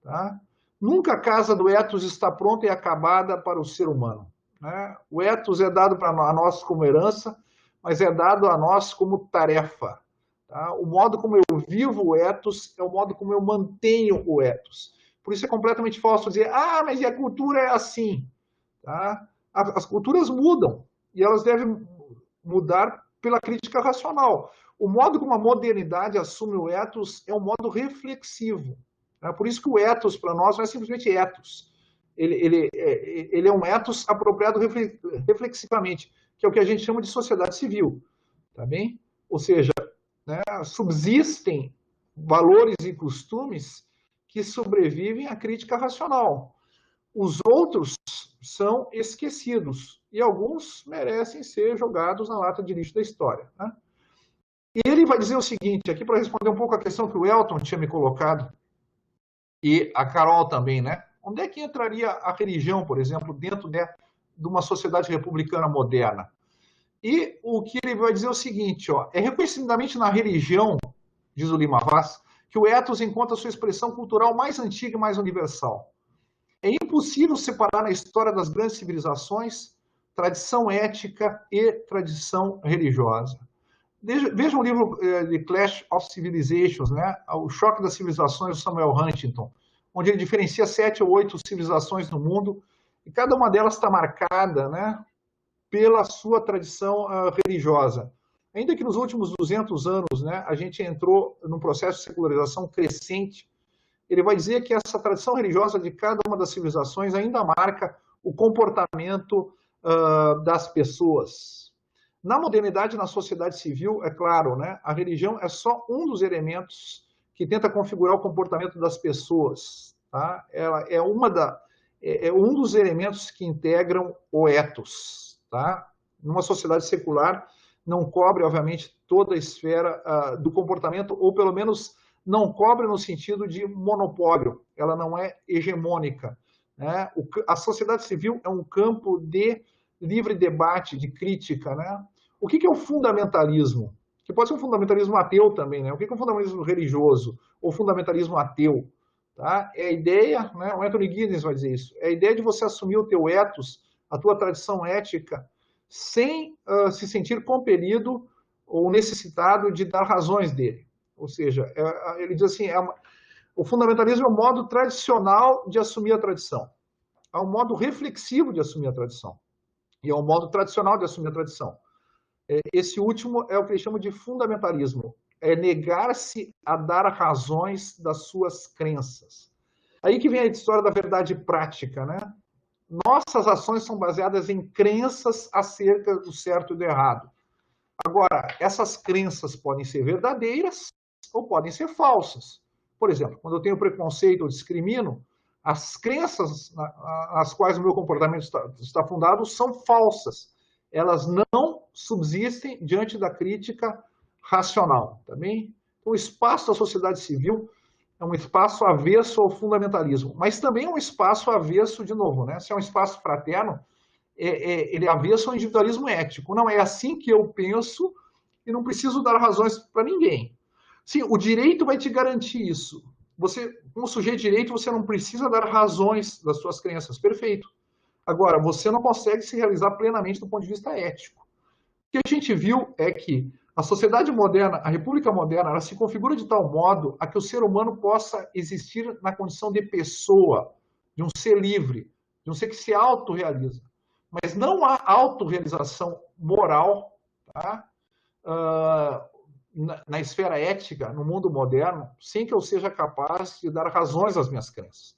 Tá? Nunca a casa do ethos está pronta e acabada para o ser humano. Né? O ethos é dado a nós como herança, mas é dado a nós como tarefa. Tá? O modo como eu vivo o ethos é o modo como eu mantenho o ethos. Por isso é completamente falso dizer, mas a cultura é assim. Tá? As culturas mudam, e elas devem mudar pela crítica racional. O modo como a modernidade assume o ethos é um modo reflexivo. Por isso que o ethos, para nós, não é simplesmente ethos. Ele é um ethos apropriado reflexivamente, que é o que a gente chama de sociedade civil. Tá bem? Ou seja, subsistem valores e costumes que sobrevivem à crítica racional. Os outros são esquecidos, e alguns merecem ser jogados na lata de lixo da história. Né? E ele vai dizer o seguinte, aqui para responder um pouco a questão que o Elton tinha me colocado, e a Carol também, né? Onde é que entraria a religião, por exemplo, dentro de uma sociedade republicana moderna? E o que ele vai dizer é o seguinte, é reconhecidamente na religião, diz o Lima Vaz, que o ethos encontra sua expressão cultural mais antiga e mais universal. É impossível separar na história das grandes civilizações tradição ética e tradição religiosa. Veja o livro The Clash of Civilizations, né? O Choque das Civilizações, do Samuel Huntington, onde ele diferencia 7 ou 8 civilizações no mundo, e cada uma delas está marcada, né, pela sua tradição religiosa. Ainda que nos últimos 200 anos, né, a gente entrou num processo de secularização crescente, ele vai dizer que essa tradição religiosa de cada uma das civilizações ainda marca o comportamento das pessoas. Na modernidade, na sociedade civil, é claro, né, a religião é só um dos elementos que tenta configurar o comportamento das pessoas. Tá? Ela é um dos elementos que integram o ethos. Tá? Numa sociedade secular, não cobre, obviamente, toda a esfera do comportamento, ou pelo menos não cobre no sentido de monopólio. Ela não é hegemônica. Né? A sociedade civil é um campo de livre debate, de crítica. Né? O que é o fundamentalismo? Que pode ser um fundamentalismo ateu também. Né? O que é um fundamentalismo religioso ou fundamentalismo ateu? Tá? É a ideia, né? O Anthony Giddens vai dizer isso, é a ideia de você assumir o teu ethos, a tua tradição ética, sem se sentir compelido ou necessitado de dar razões dele. Ou seja, ele diz assim, o fundamentalismo é um modo tradicional de assumir a tradição. É um modo reflexivo de assumir a tradição. E é um modo tradicional de assumir a tradição. Esse último é o que eles chamam de fundamentalismo. É negar-se a dar razões das suas crenças. Aí que vem a história da verdade prática, né? Nossas ações são baseadas em crenças acerca do certo e do errado. Agora, essas crenças podem ser verdadeiras ou podem ser falsas. Por exemplo, quando eu tenho preconceito ou discrimino, as crenças nas quais o meu comportamento está fundado são falsas. Elas não subsistem diante da crítica racional, tá bem? Então, o espaço da sociedade civil é um espaço avesso ao fundamentalismo, mas também é um espaço avesso, de novo, né? Se é um espaço fraterno, ele é avesso ao individualismo ético. Não é assim que eu penso e não preciso dar razões para ninguém. Sim, o direito vai te garantir isso. Você, como sujeito de direito, você não precisa dar razões das suas crenças. Perfeito. Agora, você não consegue se realizar plenamente do ponto de vista ético. O que a gente viu é que a sociedade moderna, a república moderna, ela se configura de tal modo a que o ser humano possa existir na condição de pessoa, de um ser livre, de um ser que se autorrealiza. Mas não há autorrealização moral, tá? Na esfera ética, no mundo moderno, sem que eu seja capaz de dar razões às minhas crenças.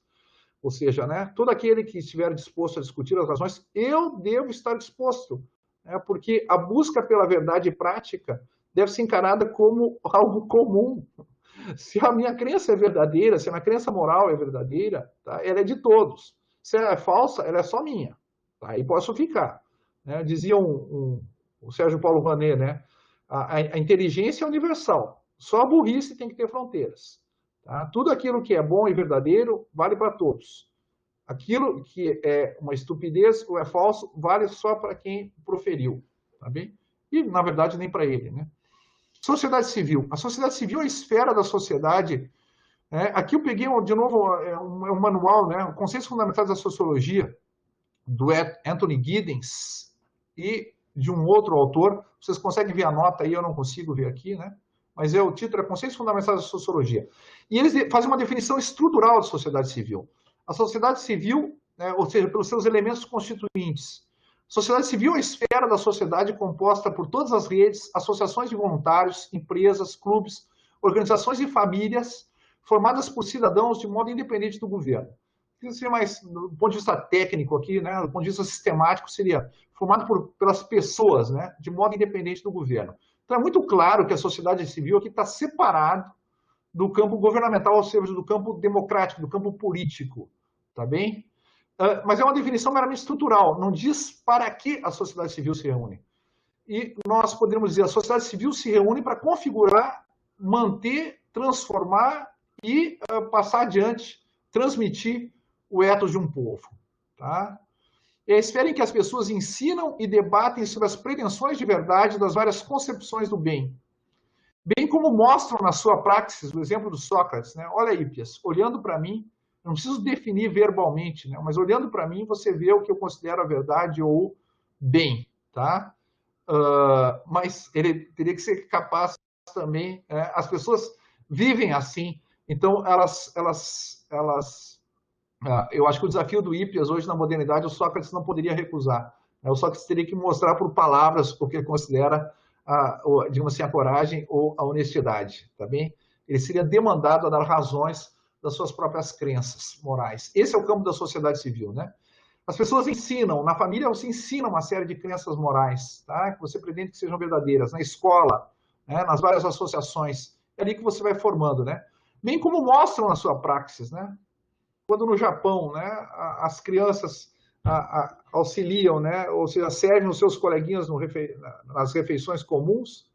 Ou seja, né, todo aquele que estiver disposto a discutir as razões, eu devo estar disposto, né, porque a busca pela verdade prática deve ser encarada como algo comum. Se a minha crença é verdadeira, se a minha crença moral é verdadeira, tá, ela é de todos. Se ela é falsa, ela é só minha. Tá, aí posso ficar. Né? Dizia o Sérgio Paulo Vanet, né? A inteligência é universal, só a burrice tem que ter fronteiras. Tá? Tudo aquilo que é bom e verdadeiro vale para todos. Aquilo que é uma estupidez ou é falso vale só para quem proferiu. Tá bem? E, na verdade, nem para ele. Né? Sociedade civil. A sociedade civil é a esfera da sociedade. Aqui eu peguei, de novo, um manual, né? Conceitos Fundamentais da Sociologia, do Anthony Giddens, e de um outro autor. Vocês conseguem ver a nota aí, eu não consigo ver aqui, né? Mas o título é Conceitos Fundamentais da Sociologia. E eles fazem uma definição estrutural de sociedade civil. A sociedade civil, né, ou seja, pelos seus elementos constituintes. Sociedade civil é a esfera da sociedade composta por todas as redes, associações de voluntários, empresas, clubes, organizações e famílias, formadas por cidadãos de modo independente do governo. Seria mais, do ponto de vista técnico aqui, né, do ponto de vista sistemático, seria formado pelas pessoas, né, de modo independente do governo. Então, é muito claro que a sociedade civil aqui está separada do campo governamental, ou seja, do campo democrático, do campo político, tá bem? Mas é uma definição meramente estrutural, não diz para que a sociedade civil se reúne. E nós poderíamos dizer, a sociedade civil se reúne para configurar, manter, transformar e passar adiante, transmitir o ethos de um povo. Tá? É a esfera em que as pessoas ensinam e debatem sobre as pretensões de verdade das várias concepções do bem. Bem como mostram na sua praxis, o exemplo do Sócrates. Né? Olha, Hípias, olhando para mim, não preciso definir verbalmente, né? Mas olhando para mim, você vê o que eu considero a verdade ou bem. Tá? Mas ele teria que ser capaz também... as pessoas vivem assim, então eu acho que o desafio do Hípias hoje na modernidade, o Sócrates não poderia recusar. O Sócrates teria que mostrar por palavras o que ele considera, digamos assim, a coragem ou a honestidade. Tá bem? Ele seria demandado a dar razões das suas próprias crenças morais. Esse é o campo da sociedade civil. Né? As pessoas ensinam, na família você ensina uma série de crenças morais, tá? Que você pretende que sejam verdadeiras. Na escola, né? Nas várias associações, é ali que você vai formando. Né? Bem como mostram na sua praxis, né? Quando no Japão, né, as crianças auxiliam, né, ou seja, servem os seus coleguinhas nas refeições comuns,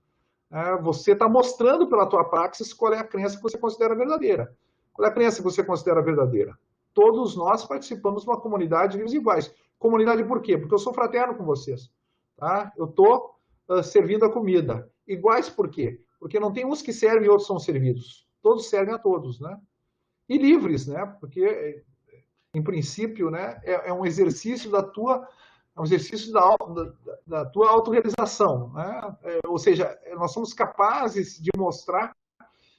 você está mostrando pela tua praxis qual é a crença que você considera verdadeira. Qual é a crença que você considera verdadeira? Todos nós participamos de uma comunidade de livres iguais. Comunidade por quê? Porque eu sou fraterno com vocês. Tá? Eu estou servindo a comida. Iguais por quê? Porque não tem uns que servem e outros são servidos. Todos servem a todos, né? E livres, né? Porque, em princípio, né, é um exercício da tua, da tua autorrealização, né? Ou seja, nós somos capazes de mostrar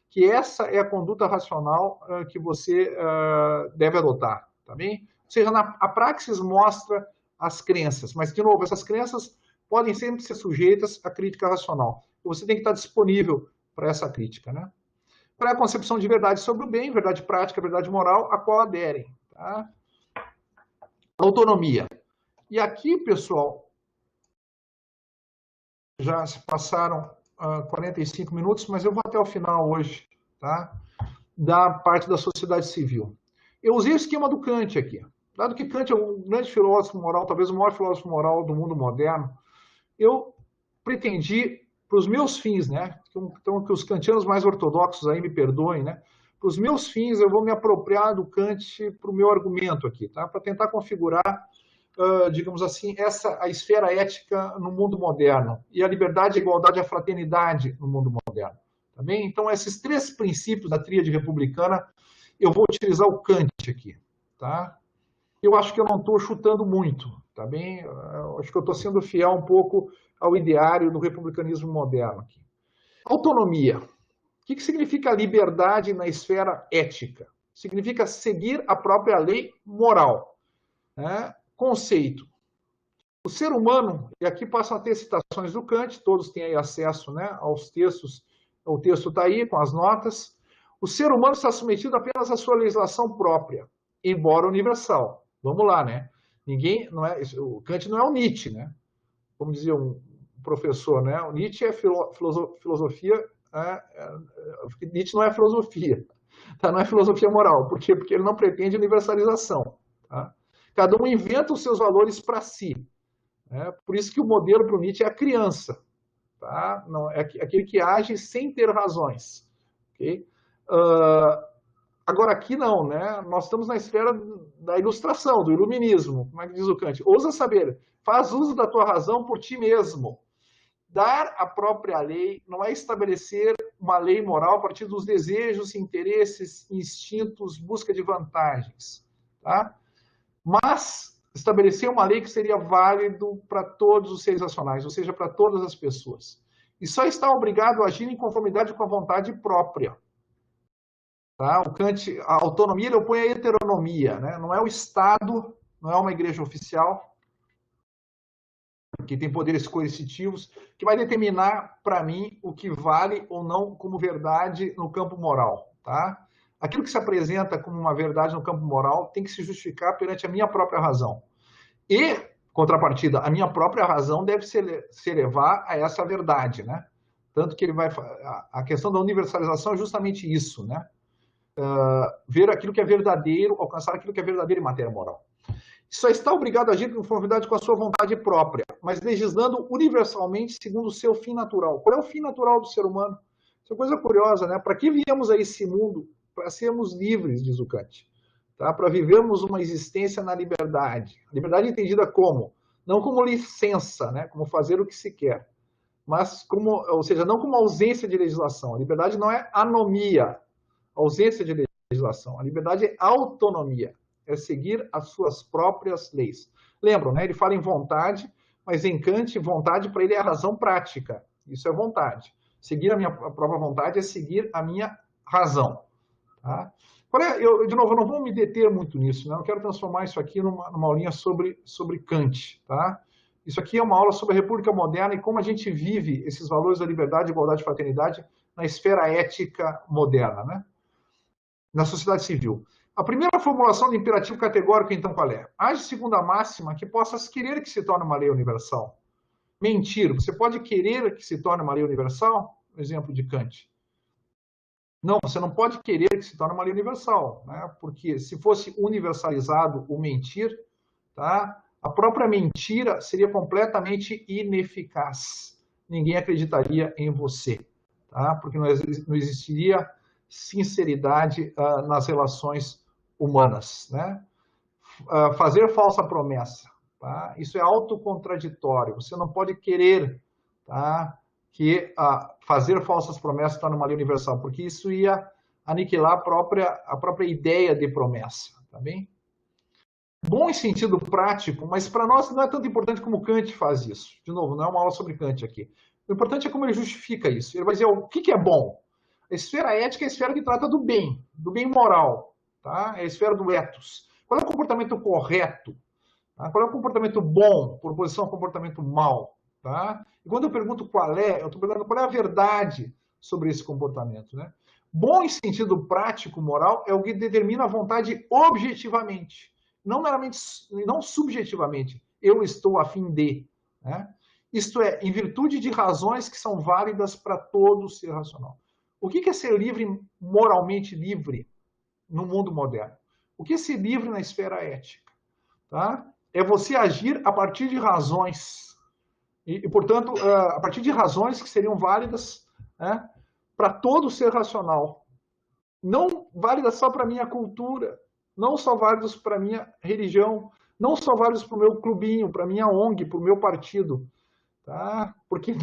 que essa é a conduta racional que você deve adotar, tá bem? Ou seja, a praxis mostra as crenças, mas, de novo, essas crenças podem sempre ser sujeitas à crítica racional. Você tem que estar disponível para essa crítica, né? Qual é a concepção de verdade sobre o bem, verdade prática, verdade moral, a qual aderem. Tá? Autonomia. E aqui, pessoal, já se passaram 45 minutos, mas eu vou até o final hoje. Tá? da parte da sociedade civil. Eu usei o esquema do Kant aqui. Dado que Kant é um grande filósofo moral, talvez o maior filósofo moral do mundo moderno, eu pretendi, para os meus fins, né? Então, que os kantianos mais ortodoxos aí me perdoem, né? Para os meus fins, eu vou me apropriar do Kant para o meu argumento aqui, tá? Para tentar configurar, digamos assim, a esfera ética no mundo moderno e a liberdade, a igualdade e a fraternidade no mundo moderno. Tá bem? Então, esses três princípios da tríade republicana, eu vou utilizar o Kant aqui, tá? Eu acho que eu não estou chutando muito, tá bem? Eu acho que eu estou sendo fiel um pouco ao ideário do republicanismo moderno aqui. Autonomia. O que significa liberdade na esfera ética? Significa seguir a própria lei moral. Né? Conceito. O ser humano, e aqui passam a ter citações do Kant, todos têm aí acesso, né, aos textos, o texto está aí com as notas. O ser humano está submetido apenas à sua legislação própria, embora universal. Vamos lá, né? O Kant não é o Nietzsche, né? Como dizia um professor, né? O Nietzsche é filosofia, Nietzsche não é filosofia, tá? Não é filosofia moral. Por quê? Porque ele não pretende universalização. Tá? Cada um inventa os seus valores para si. Né? Por isso que o modelo para o Nietzsche é a criança. Tá? Não, é aquele que age sem ter razões. Okay? Agora, aqui não, né? Nós estamos na esfera da ilustração, do iluminismo. Como é que diz o Kant? Ousa saber, faz uso da tua razão por ti mesmo. Dar a própria lei não é estabelecer uma lei moral a partir dos desejos, interesses, instintos, busca de vantagens. Tá? Mas estabelecer uma lei que seria válido para todos os seres racionais, ou seja, para todas as pessoas. E só está obrigado a agir em conformidade com a vontade própria. Tá? O Kant, a autonomia, ele opõe a heteronomia. Né? Não é o Estado, não é uma igreja oficial, que tem poderes coercitivos, que vai determinar para mim o que vale ou não como verdade no campo moral. Tá? Aquilo que se apresenta como uma verdade no campo moral tem que se justificar perante a minha própria razão. E, contrapartida, a minha própria razão deve se levar a essa verdade. Né? Tanto que ele vai... A questão da universalização é justamente isso, né? Ver aquilo que é verdadeiro, alcançar aquilo que é verdadeiro em matéria moral. Só está obrigado a agir em conformidade com a sua vontade própria, mas legislando universalmente segundo o seu fim natural. Qual é o fim natural do ser humano? Isso é coisa curiosa, né? Para que viemos a esse mundo? Para sermos livres, diz o Kant. Tá? Para vivermos uma existência na liberdade. Liberdade entendida como? Não como licença, né? Como fazer o que se quer, mas como, ou seja, não como ausência de legislação. A liberdade não é anomia, ausência de legislação. A liberdade é autonomia, é seguir as suas próprias leis. Lembram, né? Ele fala em vontade, mas em Kant, vontade para ele é a razão prática. Isso é vontade. Seguir a minha própria vontade é seguir a minha razão. Tá? De novo, eu não vou me deter muito nisso, né? Eu quero transformar isso aqui numa aulinha sobre Kant. Tá? Isso aqui é uma aula sobre a República Moderna e como a gente vive esses valores da liberdade, igualdade e fraternidade na esfera ética moderna, né? Na sociedade civil. A primeira formulação do imperativo categórico, então, qual é? Age segundo a máxima que possas querer que se torne uma lei universal. Mentir. Você pode querer que se torne uma lei universal? Exemplo de Kant. Não, você não pode querer que se torne uma lei universal, né? Porque se fosse universalizado o mentir, tá? A própria mentira seria completamente ineficaz. Ninguém acreditaria em você, tá? Porque não existiria sinceridade nas relações humanas, né? Fazer falsa promessa, tá? Isso é autocontraditório. Você não pode querer, tá, que fazer falsas promessas torne uma lei universal, porque isso ia aniquilar a própria ideia de promessa, tá bem? Bom em sentido prático, mas para nós não é tanto importante como Kant faz isso. De novo, não é uma aula sobre Kant aqui. O importante é como ele justifica isso. Ele vai dizer o que é bom. A esfera ética é a esfera que trata do bem moral. Tá? É a esfera do ethos. Qual é o comportamento correto? Tá? Qual é o comportamento bom, por oposição ao comportamento mau? Tá? E quando eu pergunto qual é, eu estou perguntando qual é a verdade sobre esse comportamento. Né? Bom em sentido prático, moral, é o que determina a vontade objetivamente. Não subjetivamente. Eu estou a fim de. Né? Isto é, em virtude de razões que são válidas para todo ser racional. O que é ser livre moralmente livre no mundo moderno? O que é ser livre na esfera ética? Tá? É você agir a partir de razões. Portanto, a partir de razões que seriam válidas, né, para todo ser racional. Não válidas só para a minha cultura, não só válidas para a minha religião, não só válidas para o meu clubinho, para a minha ONG, para o meu partido. Tá? Porque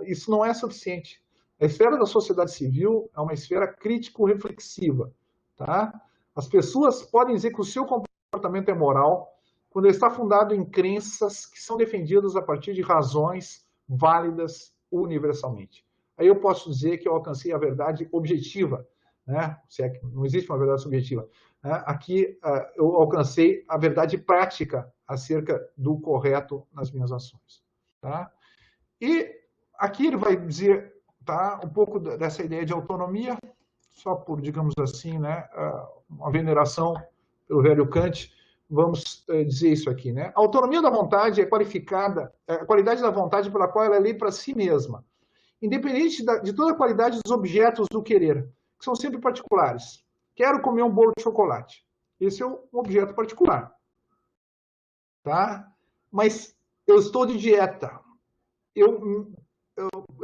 isso não é suficiente. A esfera da sociedade civil é uma esfera crítico-reflexiva. Tá? As pessoas podem dizer que o seu comportamento é moral quando ele está fundado em crenças que são defendidas a partir de razões válidas universalmente. Aí eu posso dizer que eu alcancei a verdade objetiva, né? Se é que não existe uma verdade subjetiva. Aqui eu alcancei a verdade prática acerca do correto nas minhas ações. Tá? E aqui ele vai dizer, tá, um pouco dessa ideia de autonomia, só por, digamos assim, né, uma veneração pelo velho Kant, vamos dizer isso aqui, né? A autonomia da vontade é qualificada, a qualidade da vontade pela qual ela é lei para si mesma, independente de toda a qualidade dos objetos do querer, que são sempre particulares. Quero comer um bolo de chocolate. Esse é um objeto particular. Tá? Mas eu estou de dieta. Eu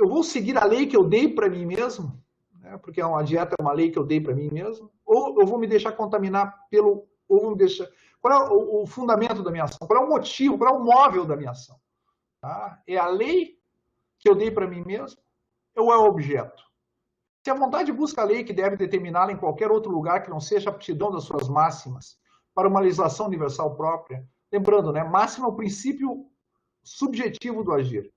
vou seguir a lei que eu dei para mim mesmo, né? Porque a dieta é uma lei que eu dei para mim mesmo, ou eu vou me deixar contaminar ou vou me deixar... Qual é o fundamento da minha ação? Qual é o motivo? Qual é o móvel da minha ação? Tá? É a lei que eu dei para mim mesmo ou é o objeto? Se a vontade busca a lei que deve determiná-la em qualquer outro lugar que não seja a aptidão das suas máximas para uma legislação universal própria, lembrando, né, máxima é o princípio subjetivo do agir.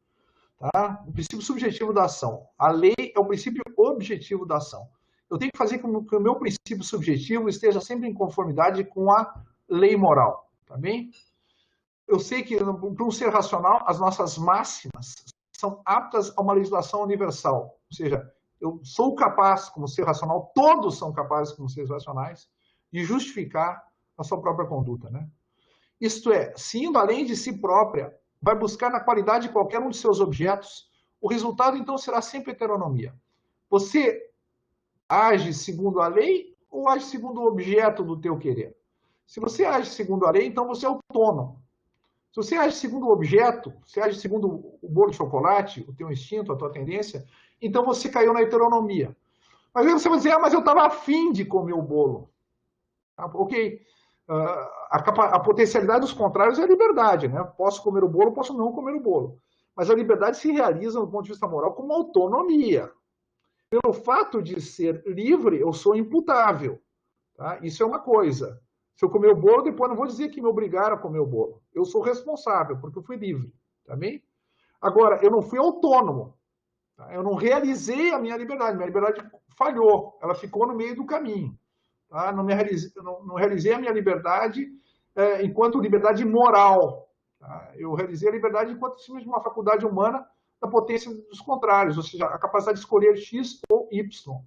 Tá? O princípio subjetivo da ação. A lei é o princípio objetivo da ação. Eu tenho que fazer com que o meu princípio subjetivo esteja sempre em conformidade com a lei moral. Tá bem? Eu sei que, para um ser racional, as nossas máximas são aptas a uma legislação universal. Ou seja, eu sou capaz, como ser racional, todos são capazes, como seres racionais, de justificar a sua própria conduta. Né? Isto é, se indo além de si própria, vai buscar na qualidade de qualquer um de seus objetos, o resultado, então, será sempre heteronomia. Você age segundo a lei ou age segundo o objeto do teu querer? Se você age segundo a lei, então você é autônomo. Se você age segundo o objeto, se age segundo o bolo de chocolate, o teu instinto, a tua tendência, então você caiu na heteronomia. Mas aí você vai dizer, mas eu estava afim de comer o bolo. Ah, ok. A potencialidade dos contrários é a liberdade, né? Posso comer o bolo, posso não comer o bolo. Mas a liberdade se realiza, do ponto de vista moral, como autonomia. Pelo fato de ser livre, eu sou imputável. Tá? Isso é uma coisa. Se eu comer o bolo, depois não vou dizer que me obrigaram a comer o bolo. Eu sou responsável, porque eu fui livre. Tá bem? Agora, eu não fui autônomo. Tá? Eu não realizei a minha liberdade. Minha liberdade falhou. Ela ficou no meio do caminho. Tá? Não realizei a minha liberdade enquanto liberdade moral. Tá? Eu realizei a liberdade enquanto simplesmente uma faculdade humana da potência dos contrários, ou seja, a capacidade de escolher X ou Y.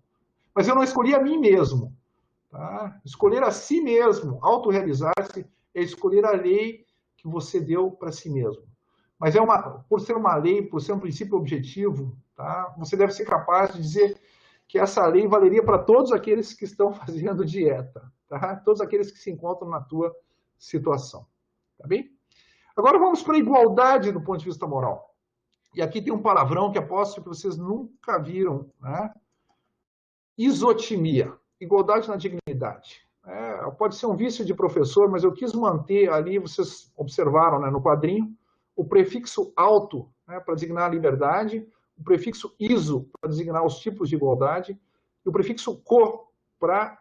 Mas eu não escolhi a mim mesmo. Tá? Escolher a si mesmo, autorrealizar-se, é escolher a lei que você deu para si mesmo. Mas por ser uma lei, por ser um princípio objetivo, tá? Você deve ser capaz de dizer que essa lei valeria para todos aqueles que estão fazendo dieta, tá? Todos aqueles que se encontram na tua situação. Tá bem? Agora vamos para a igualdade do ponto de vista moral. E aqui tem um palavrão que aposto que vocês nunca viram, né? Isotimia, igualdade na dignidade. Pode ser um vício de professor, mas eu quis manter ali, vocês observaram, né, no quadrinho, o prefixo auto, né, para designar a liberdade, o prefixo iso para designar os tipos de igualdade, e o prefixo co para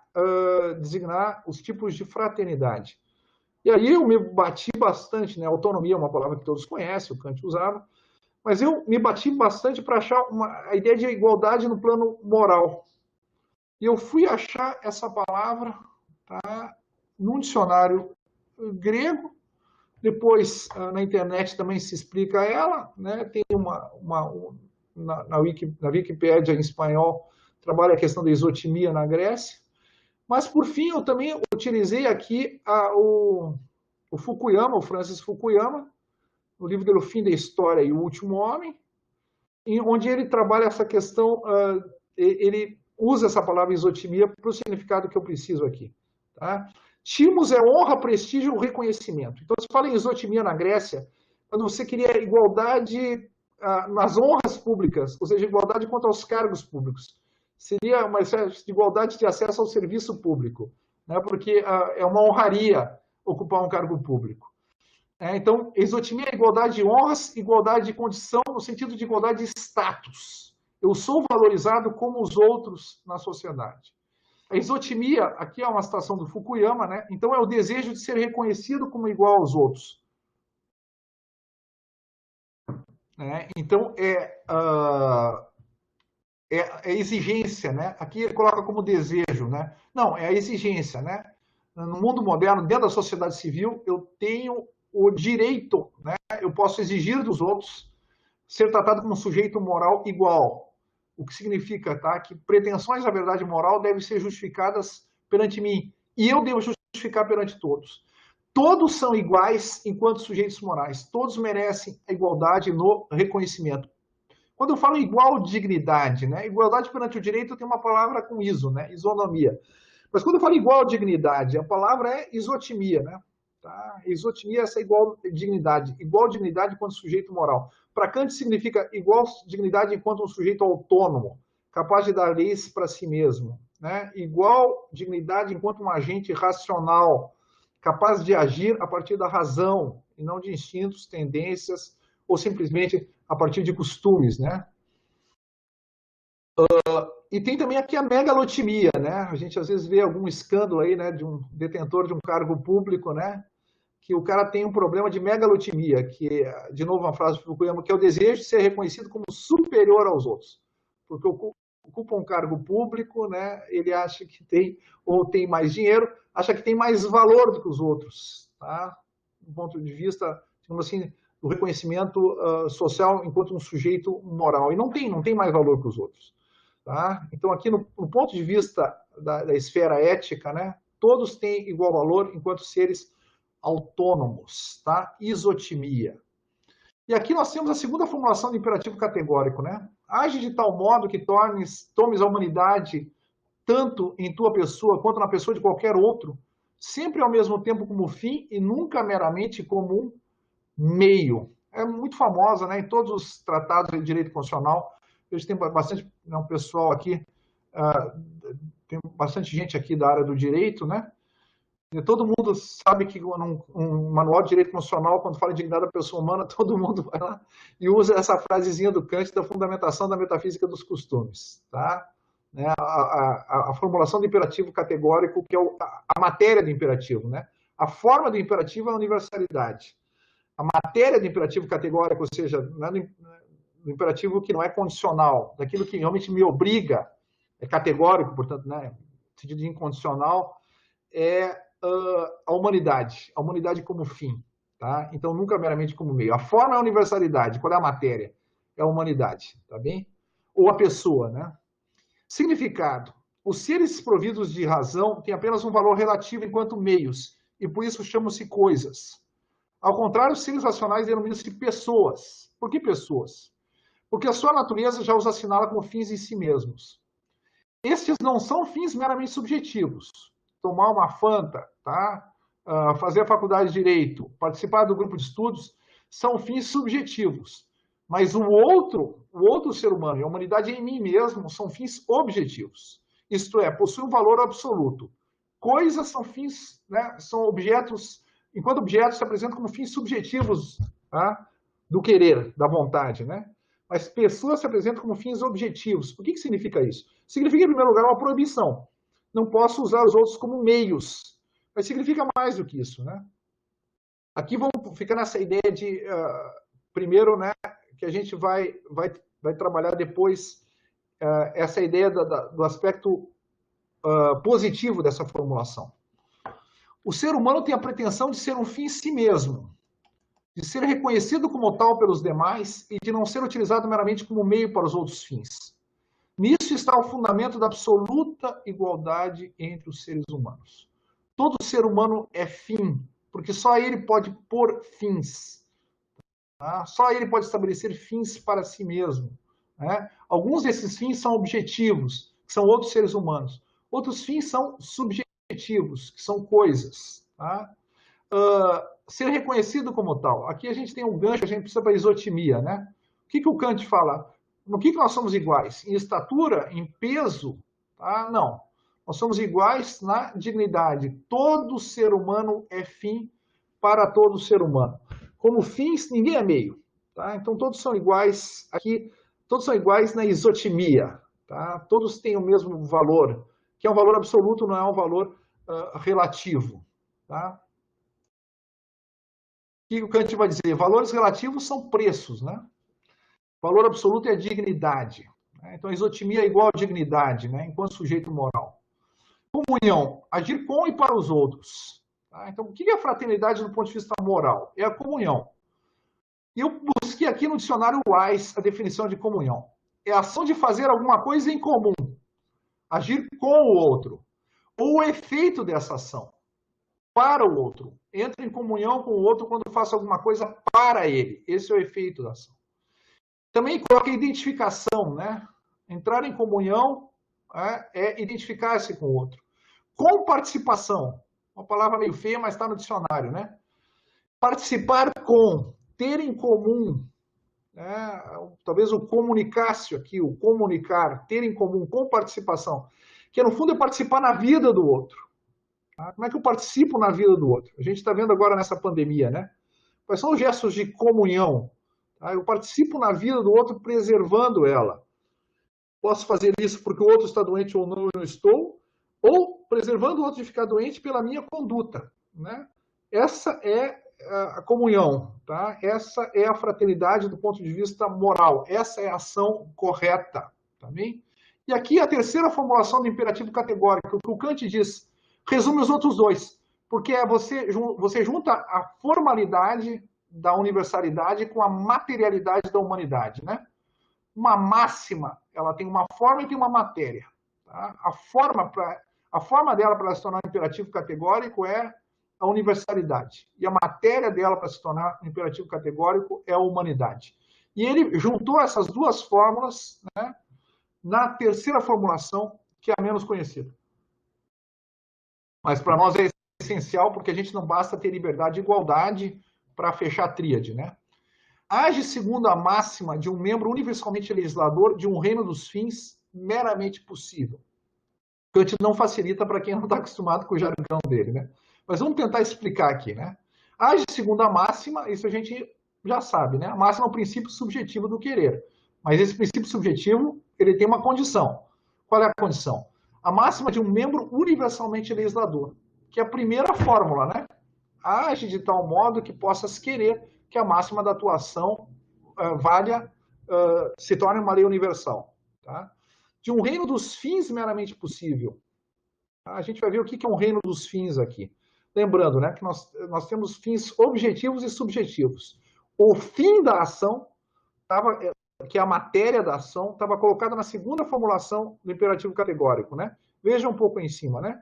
designar os tipos de fraternidade. E aí eu me bati bastante, né? Autonomia é uma palavra que todos conhecem, o Kant usava, mas eu me bati bastante para achar a ideia de igualdade no plano moral. E eu fui achar essa palavra, tá, num dicionário grego, depois na internet também se explica ela, né? Tem na Wikipédia em espanhol, trabalha a questão da isotimia na Grécia, mas por fim eu também utilizei aqui o Fukuyama, o Francis Fukuyama, no livro dele O Fim da História e o Último Homem, onde ele trabalha essa questão, ele usa essa palavra isotimia para o significado que eu preciso aqui. Tá? Timos é honra, prestígio ou reconhecimento. Então, se fala em isotimia na Grécia, quando você queria igualdade nas honras públicas, ou seja, igualdade quanto aos cargos públicos. Seria uma espécie de igualdade de acesso ao serviço público, né? Porque é uma honraria ocupar um cargo público. Então, isotimia é igualdade de honras, igualdade de condição, no sentido de igualdade de status. Eu sou valorizado como os outros na sociedade. A isotimia, aqui é uma citação do Fukuyama, né? Então é o desejo de ser reconhecido como igual aos outros. Então é exigência, né? Aqui ele coloca como desejo, né? Não, é a exigência, né? No mundo moderno, dentro da sociedade civil, eu tenho o direito, né? Eu posso exigir dos outros ser tratado como um sujeito moral igual. O que significa, tá? Que pretensões à verdade moral devem ser justificadas perante mim. E eu devo justificar perante todos. Todos são iguais enquanto sujeitos morais. Todos merecem a igualdade no reconhecimento. Quando eu falo igual dignidade, né? Igualdade perante o direito tem uma palavra com iso, né? Isonomia. Mas quando eu falo igual dignidade, a palavra é isotimia, né? Tá? Isotimia é essa igual dignidade enquanto sujeito moral. Para Kant significa igual dignidade enquanto um sujeito autônomo, capaz de dar leis para si mesmo, né? Igual dignidade enquanto um agente racional, capaz de agir a partir da razão e não de instintos, tendências ou simplesmente a partir de costumes, né? E tem também aqui a megalotimia, né? A gente às vezes vê algum escândalo aí, né, de um detentor de um cargo público, né, que o cara tem um problema de megalotimia, que é, de novo, uma frase do Fukuyama, que é o desejo de ser reconhecido como superior aos outros. Porque ocupa um cargo público, né, ele acha que tem, ou tem mais dinheiro, acha que tem mais valor do que os outros, tá? Do ponto de vista, digamos assim, do reconhecimento social enquanto um sujeito moral. E não tem mais valor que os outros. Tá? Então, aqui no ponto de vista da esfera ética, né, todos têm igual valor enquanto seres autônomos, tá? Isotimia. E aqui nós temos a segunda formulação do imperativo categórico, né? Age de tal modo que tomes a humanidade tanto em tua pessoa quanto na pessoa de qualquer outro, sempre ao mesmo tempo como fim e nunca meramente como um meio. É muito famosa, né? Em todos os tratados de direito constitucional. Hoje tem bastante um pessoal aqui, tem bastante gente aqui da área do direito, né? E todo mundo sabe que um manual de direito constitucional, quando fala em dignidade da pessoa humana, todo mundo vai lá e usa essa frasezinha do Kant da fundamentação da metafísica dos costumes, tá? Né? A formulação do imperativo categórico, que é a matéria do imperativo, né? A forma do imperativo é a universalidade. A matéria do imperativo categórico, ou seja, do imperativo que não é condicional, daquilo que realmente me obriga, é categórico, portanto, né, no sentido de incondicional, é a humanidade como fim. Tá? Então, nunca meramente como meio. A forma é a universalidade. Qual é a matéria? É a humanidade, tá bem? Ou a pessoa, né? Significado. Os seres providos de razão têm apenas um valor relativo enquanto meios, e por isso chamam-se coisas. Ao contrário, os seres racionais denominam-se pessoas. Por que pessoas? Porque a sua natureza já os assinala como fins em si mesmos. Estes não são fins meramente subjetivos. Tomar uma Fanta, tá? Fazer a faculdade de Direito, participar do grupo de estudos, são fins subjetivos. Mas o outro ser humano e a humanidade em mim mesmo são fins objetivos. Isto é, possuem um valor absoluto. Coisas são fins, né? São objetos, enquanto objetos se apresentam como fins subjetivos, tá? Do querer, da vontade, né? Mas pessoas se apresentam como fins objetivos. O que significa isso? Significa, em primeiro lugar, uma proibição. Não posso usar os outros como meios. Mas significa mais do que isso, né? Aqui vamos ficar nessa ideia de, primeiro, né, que a gente vai trabalhar depois essa ideia do aspecto positivo dessa formulação. O ser humano tem a pretensão de ser um fim em si mesmo, de ser reconhecido como tal pelos demais e de não ser utilizado meramente como meio para os outros fins. Nisso está o fundamento da absoluta igualdade entre os seres humanos. Todo ser humano é fim, porque só ele pode pôr fins. Tá? Só ele pode estabelecer fins para si mesmo. Né? Alguns desses fins são objetivos, que são outros seres humanos. Outros fins são subjetivos, que são coisas. Tá? Ser reconhecido como tal. Aqui a gente tem um gancho, a gente precisa para a isotimia. Né? O que o Kant fala? No que nós somos iguais? Em estatura, em peso? Tá? Não. Nós somos iguais na dignidade. Todo ser humano é fim para todo ser humano. Como fins, ninguém é meio. Tá? Então, todos são iguais aqui, todos são iguais na isotimia. Tá? Todos têm o mesmo valor, que é um valor absoluto, não é um valor relativo. Tá? O que o Kant vai dizer? Valores relativos são preços. Né? Valor absoluto é dignidade. Né? Então, a isotimia é igual a dignidade, né? Enquanto sujeito moral. Comunhão, agir com e para os outros. Tá? Então, o que é a fraternidade do ponto de vista moral? É a comunhão. E eu busquei aqui no dicionário Wise a definição de comunhão. É a ação de fazer alguma coisa em comum, agir com o outro, ou o efeito dessa ação para o outro. Entra em comunhão com o outro quando faço alguma coisa para ele. Esse é o efeito da ação. Também coloca identificação, né? Entrar em comunhão é identificar-se com o outro. Com participação, uma palavra meio feia, mas está no dicionário, né? Participar com, ter em comum, né? Talvez o comunicácio aqui, o comunicar, ter em comum, com participação, que no fundo é participar na vida do outro. Tá? Como é que eu participo na vida do outro? A gente está vendo agora nessa pandemia, né? Quais são os gestos de comunhão? Tá? Eu participo na vida do outro preservando ela. Posso fazer isso porque o outro está doente ou não, eu não estou, ou preservando o outro de ficar doente pela minha conduta. Né? Essa é a comunhão, tá? Essa é a fraternidade do ponto de vista moral, essa é a ação correta. Tá bem? E aqui a terceira formulação do imperativo categórico, que o Kant diz, resume os outros dois, porque você junta a formalidade da universalidade com a materialidade da humanidade, né? Uma máxima, ela tem uma forma e tem uma matéria. Tá? A forma dela para se tornar um imperativo categórico é a universalidade. E a matéria dela para se tornar um imperativo categórico é a humanidade. E ele juntou essas duas fórmulas, né, na terceira formulação, que é a menos conhecida. Mas para nós é essencial, porque a gente não basta ter liberdade e igualdade para fechar a tríade, né? Age segundo a máxima de um membro universalmente legislador de um reino dos fins meramente possível. Kant não facilita para quem não está acostumado com o jargão dele, né? Mas vamos tentar explicar aqui, né? Age segundo a máxima, isso a gente já sabe, né? A máxima é um princípio subjetivo do querer. Mas esse princípio subjetivo, ele tem uma condição. Qual é a condição? A máxima de um membro universalmente legislador, que é a primeira fórmula, né? Age de tal modo que possas querer que a máxima da atuação se torne uma lei universal. Tá? De um reino dos fins meramente possível. Tá? A gente vai ver o que é um reino dos fins aqui. Lembrando, né, que nós temos fins objetivos e subjetivos. O fim da ação, que é a matéria da ação, estava colocada na segunda formulação do imperativo categórico. Né? Veja um pouco em cima, né?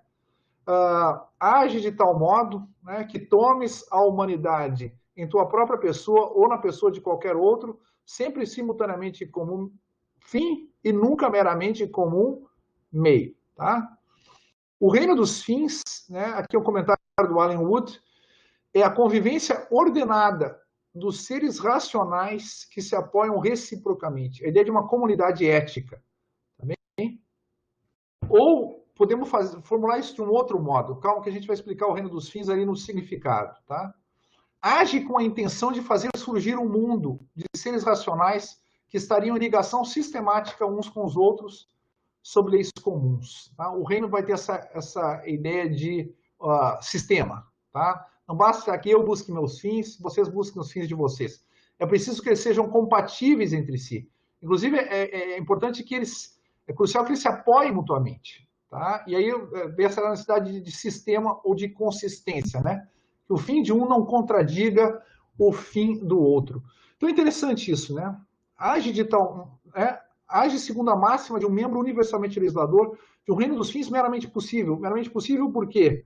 Age de tal modo, né, que tomes a humanidade em tua própria pessoa ou na pessoa de qualquer outro, sempre simultaneamente como fim e nunca meramente como meio. Tá? O reino dos fins, né, aqui é um comentário do Alan Wood, é a convivência ordenada dos seres racionais que se apoiam reciprocamente. A ideia de uma comunidade ética. Tá bem? Ou podemos formular isso de um outro modo. Calma que a gente vai explicar o reino dos fins ali no significado. Tá? Age com a intenção de fazer surgir um mundo de seres racionais que estariam em ligação sistemática uns com os outros sob leis comuns. Tá? O reino vai ter essa ideia de sistema. Tá? Não basta que eu busque meus fins, vocês busquem os fins de vocês. É preciso que eles sejam compatíveis entre si. Inclusive, é importante que é crucial que eles se apoiem mutuamente. Tá? E aí vem essa necessidade de sistema ou de consistência, né? Que o fim de um não contradiga o fim do outro. Então é interessante isso, né? Age segundo a máxima de um membro universalmente legislador de um reino dos fins meramente possível. Meramente possível por quê?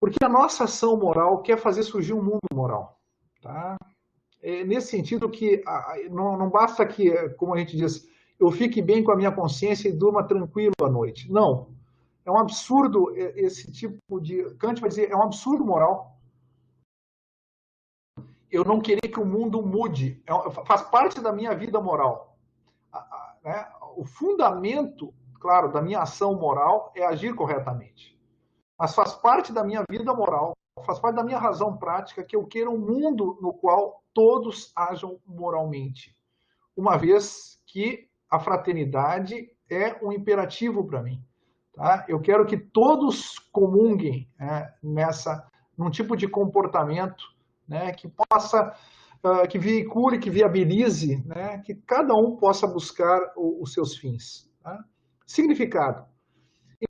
Porque a nossa ação moral quer fazer surgir um mundo moral. Tá? É nesse sentido que não basta que, como a gente diz, eu fique bem com a minha consciência e durma tranquilo à noite. Não. É um absurdo esse tipo de... Kant vai dizer, é um absurdo moral. Eu não querer que o mundo mude. Faz parte da minha vida moral. Né? O fundamento, claro, da minha ação moral é agir corretamente. Mas faz parte da minha vida moral, faz parte da minha razão prática que eu queira um mundo no qual todos ajam moralmente. Uma vez que a fraternidade é um imperativo para mim. Tá? Eu quero que todos comunguem num tipo de comportamento, né, que possa, que veicule, que viabilize, né, que cada um possa buscar os seus fins. Tá? Significado.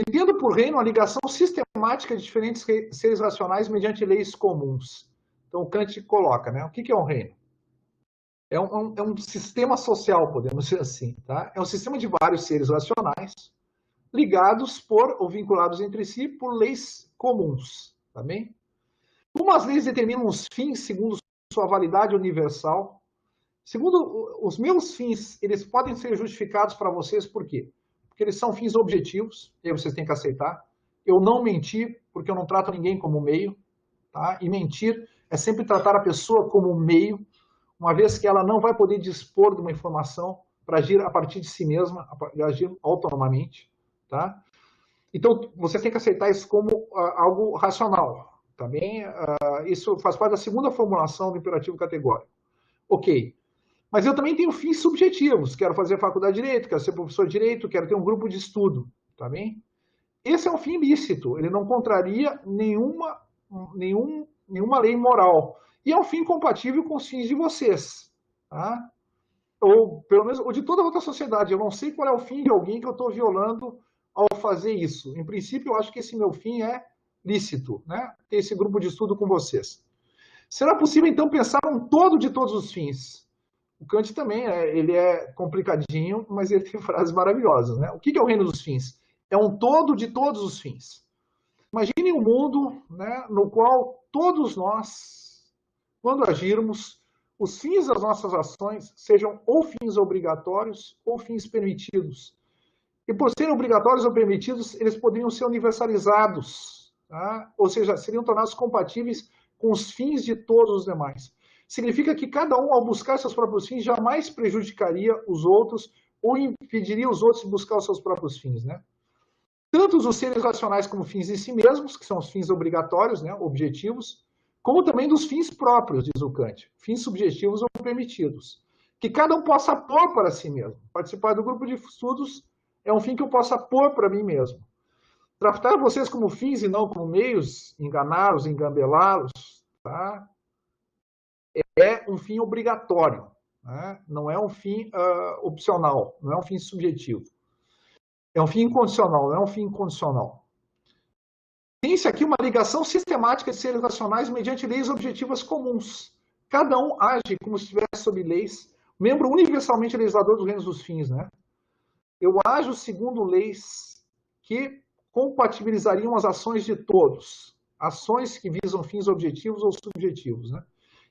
Entendo por reino a ligação sistemática de diferentes seres racionais mediante leis comuns. Então, Kant coloca, né, o que é um reino? É um sistema social, podemos dizer assim. Tá? É um sistema de vários seres racionais, ligados ou vinculados entre si por leis comuns. Tá bem? Como as leis determinam os fins segundo sua validade universal, segundo os meus fins, eles podem ser justificados para vocês por quê? Porque eles são fins objetivos, e aí vocês têm que aceitar. Eu não menti, porque eu não trato ninguém como meio. Tá? E mentir é sempre tratar a pessoa como meio, uma vez que ela não vai poder dispor de uma informação para agir a partir de si mesma, para agir autonomamente. Tá? Então, vocês têm que aceitar isso como algo racional. Tá bem? Isso faz parte da segunda formulação do imperativo categórico. Ok. Mas eu também tenho fins subjetivos. Quero fazer faculdade de Direito, quero ser professor de Direito, quero ter um grupo de estudo. Tá bem? Esse é um fim lícito. Ele não contraria nenhuma lei moral. E é um fim compatível com os fins de vocês. Tá? Ou, pelo menos, ou de toda a outra sociedade. Eu não sei qual é o fim de alguém que eu estou violando ao fazer isso. Em princípio, eu acho que esse meu fim é lícito, né? Ter esse grupo de estudo com vocês. Será possível, então, pensar um todo de todos os fins? O Kant também, ele é complicadinho, mas ele tem frases maravilhosas, né? O que é o reino dos fins? É um todo de todos os fins. Imagine um mundo, né, no qual todos nós, quando agirmos, os fins das nossas ações sejam ou fins obrigatórios ou fins permitidos. E por serem obrigatórios ou permitidos, eles poderiam ser universalizados, tá? Ou seja, seriam tornados compatíveis com os fins de todos os demais. Significa que cada um, ao buscar seus próprios fins, jamais prejudicaria os outros ou impediria os outros de buscar os seus próprios fins, né? Tanto os seres racionais como fins em si mesmos, que são os fins obrigatórios, né, objetivos, como também dos fins próprios, diz o Kant, fins subjetivos ou permitidos, que cada um possa pôr para si mesmo. Participar do grupo de estudos é um fim que eu possa pôr para mim mesmo. Tratar vocês como fins e não como meios, enganá-los, engambelá-los, tá? É um fim obrigatório, né? Não é um fim opcional, não é um fim subjetivo. É um fim incondicional, não é um fim incondicional. Tem-se aqui uma ligação sistemática de seres racionais mediante leis objetivas comuns. Cada um age como se estivesse sob leis, membro universalmente legislador dos reinos dos fins, né? Eu ajo segundo leis que compatibilizariam as ações de todos, ações que visam fins objetivos ou subjetivos, né?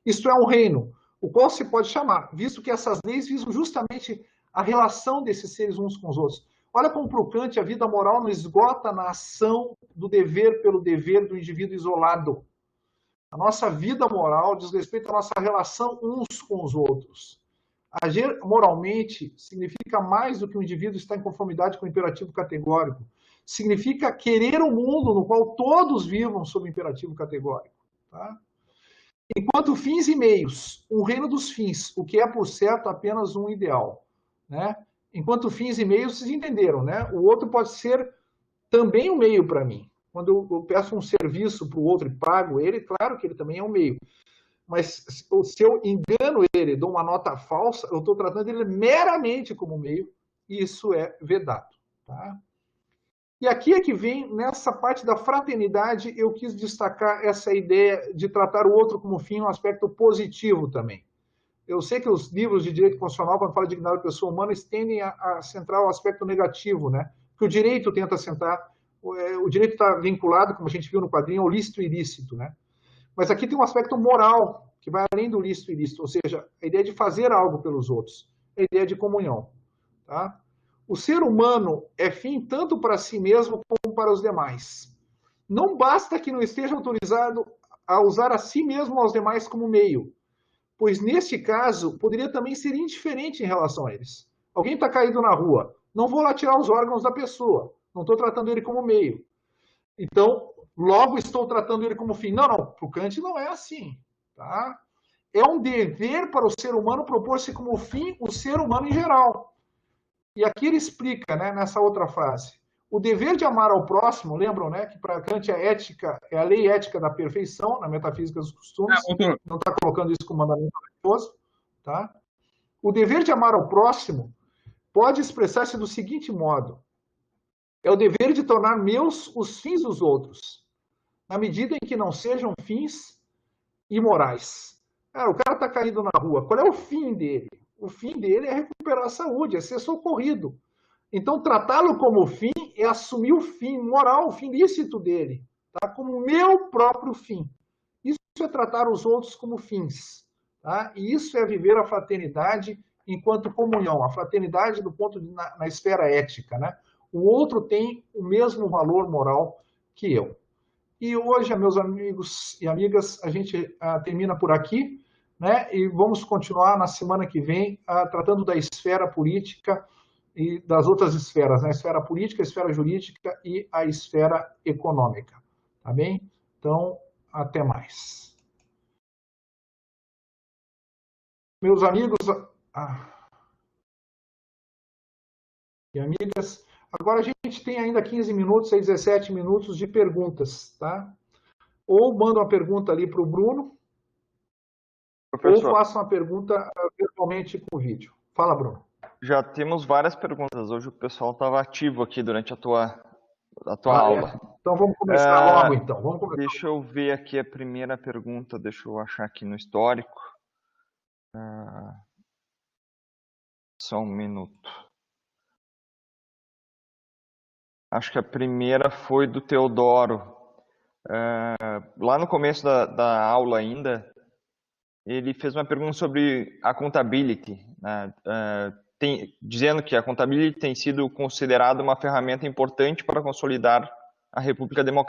Isto é um reino, o qual se pode chamar, visto que essas leis visam justamente a relação desses seres uns com os outros. Olha como para o Kant a vida moral não esgota na ação do dever pelo dever do indivíduo isolado. A nossa vida moral diz respeito à nossa relação uns com os outros. Agir moralmente significa mais do que o indivíduo estar em conformidade com o imperativo categórico. Significa querer um mundo no qual todos vivam sob o imperativo categórico. Tá? Enquanto fins e meios, um reino dos fins, o que é, por certo, apenas um ideal. Né? Enquanto fins e meios, vocês entenderam, né? O outro pode ser também um meio para mim. Quando eu peço um serviço para o outro e pago ele, claro que ele também é um meio. Mas se eu engano ele, dou uma nota falsa, eu estou tratando ele meramente como meio, e isso é vedado. Tá? E aqui é que vem, nessa parte da fraternidade, eu quis destacar essa ideia de tratar o outro como fim, um aspecto positivo também. Eu sei que os livros de direito constitucional, quando fala de dignidade da pessoa humana, eles tendem a centrar o aspecto negativo, né? Que o direito tenta centrar, o direito está vinculado, como a gente viu no quadrinho, ao lícito e ilícito, né? Mas aqui tem um aspecto moral, que vai além do lícito e ilícito, ou seja, a ideia de fazer algo pelos outros, a ideia de comunhão. Tá? O ser humano é fim tanto para si mesmo como para os demais. Não basta que não esteja autorizado a usar a si mesmo ou aos demais como meio, pois neste caso poderia também ser indiferente em relação a eles. Alguém está caído na rua, não vou lá tirar os órgãos da pessoa, não estou tratando ele como meio. Então, logo estou tratando ele como fim. Não, para o Kant não é assim. Tá? É um dever para o ser humano propor-se como fim o ser humano em geral. E aqui ele explica, né, nessa outra frase, o dever de amar ao próximo, lembram, né, que para Kant a ética é a lei ética da perfeição, na metafísica dos costumes, não está colocando isso como mandamento religioso, tá? O dever de amar ao próximo pode expressar-se do seguinte modo: é o dever de tornar meus os fins dos outros, na medida em que não sejam fins imorais. O cara está caído na rua, qual é o fim dele? O fim dele é recuperar a saúde, é ser socorrido. Então, tratá-lo como fim é assumir o fim moral, o fim lícito dele, tá? Como meu próprio fim. Isso é tratar os outros como fins. Tá? E isso é viver a fraternidade enquanto comunhão, a fraternidade do ponto de, na esfera ética. Né? O outro tem o mesmo valor moral que eu. E hoje, meus amigos e amigas, a gente termina por aqui, né? E vamos continuar na semana que vem tratando da esfera política e das outras esferas, né? A esfera política, a esfera jurídica e a esfera econômica. Tá bem? Então, até mais. Meus amigos e amigas, agora a gente tem ainda 15 minutos, 17 minutos de perguntas, tá? Ou manda uma pergunta ali para o Bruno, Professor, ou faça uma pergunta virtualmente com o vídeo. Fala, Bruno. já temos várias perguntas. Hoje o pessoal estava ativo aqui durante a tua aula. Então vamos começar logo, então. Vamos começar. Deixa eu ver aqui a primeira pergunta. Deixa eu achar aqui no histórico. Só um minuto. Acho que a primeira foi do Teodoro. Lá no começo da aula ainda, ele fez uma pergunta sobre a accountability, né? Dizendo que a accountability tem sido considerada uma ferramenta importante para consolidar a República Democrática.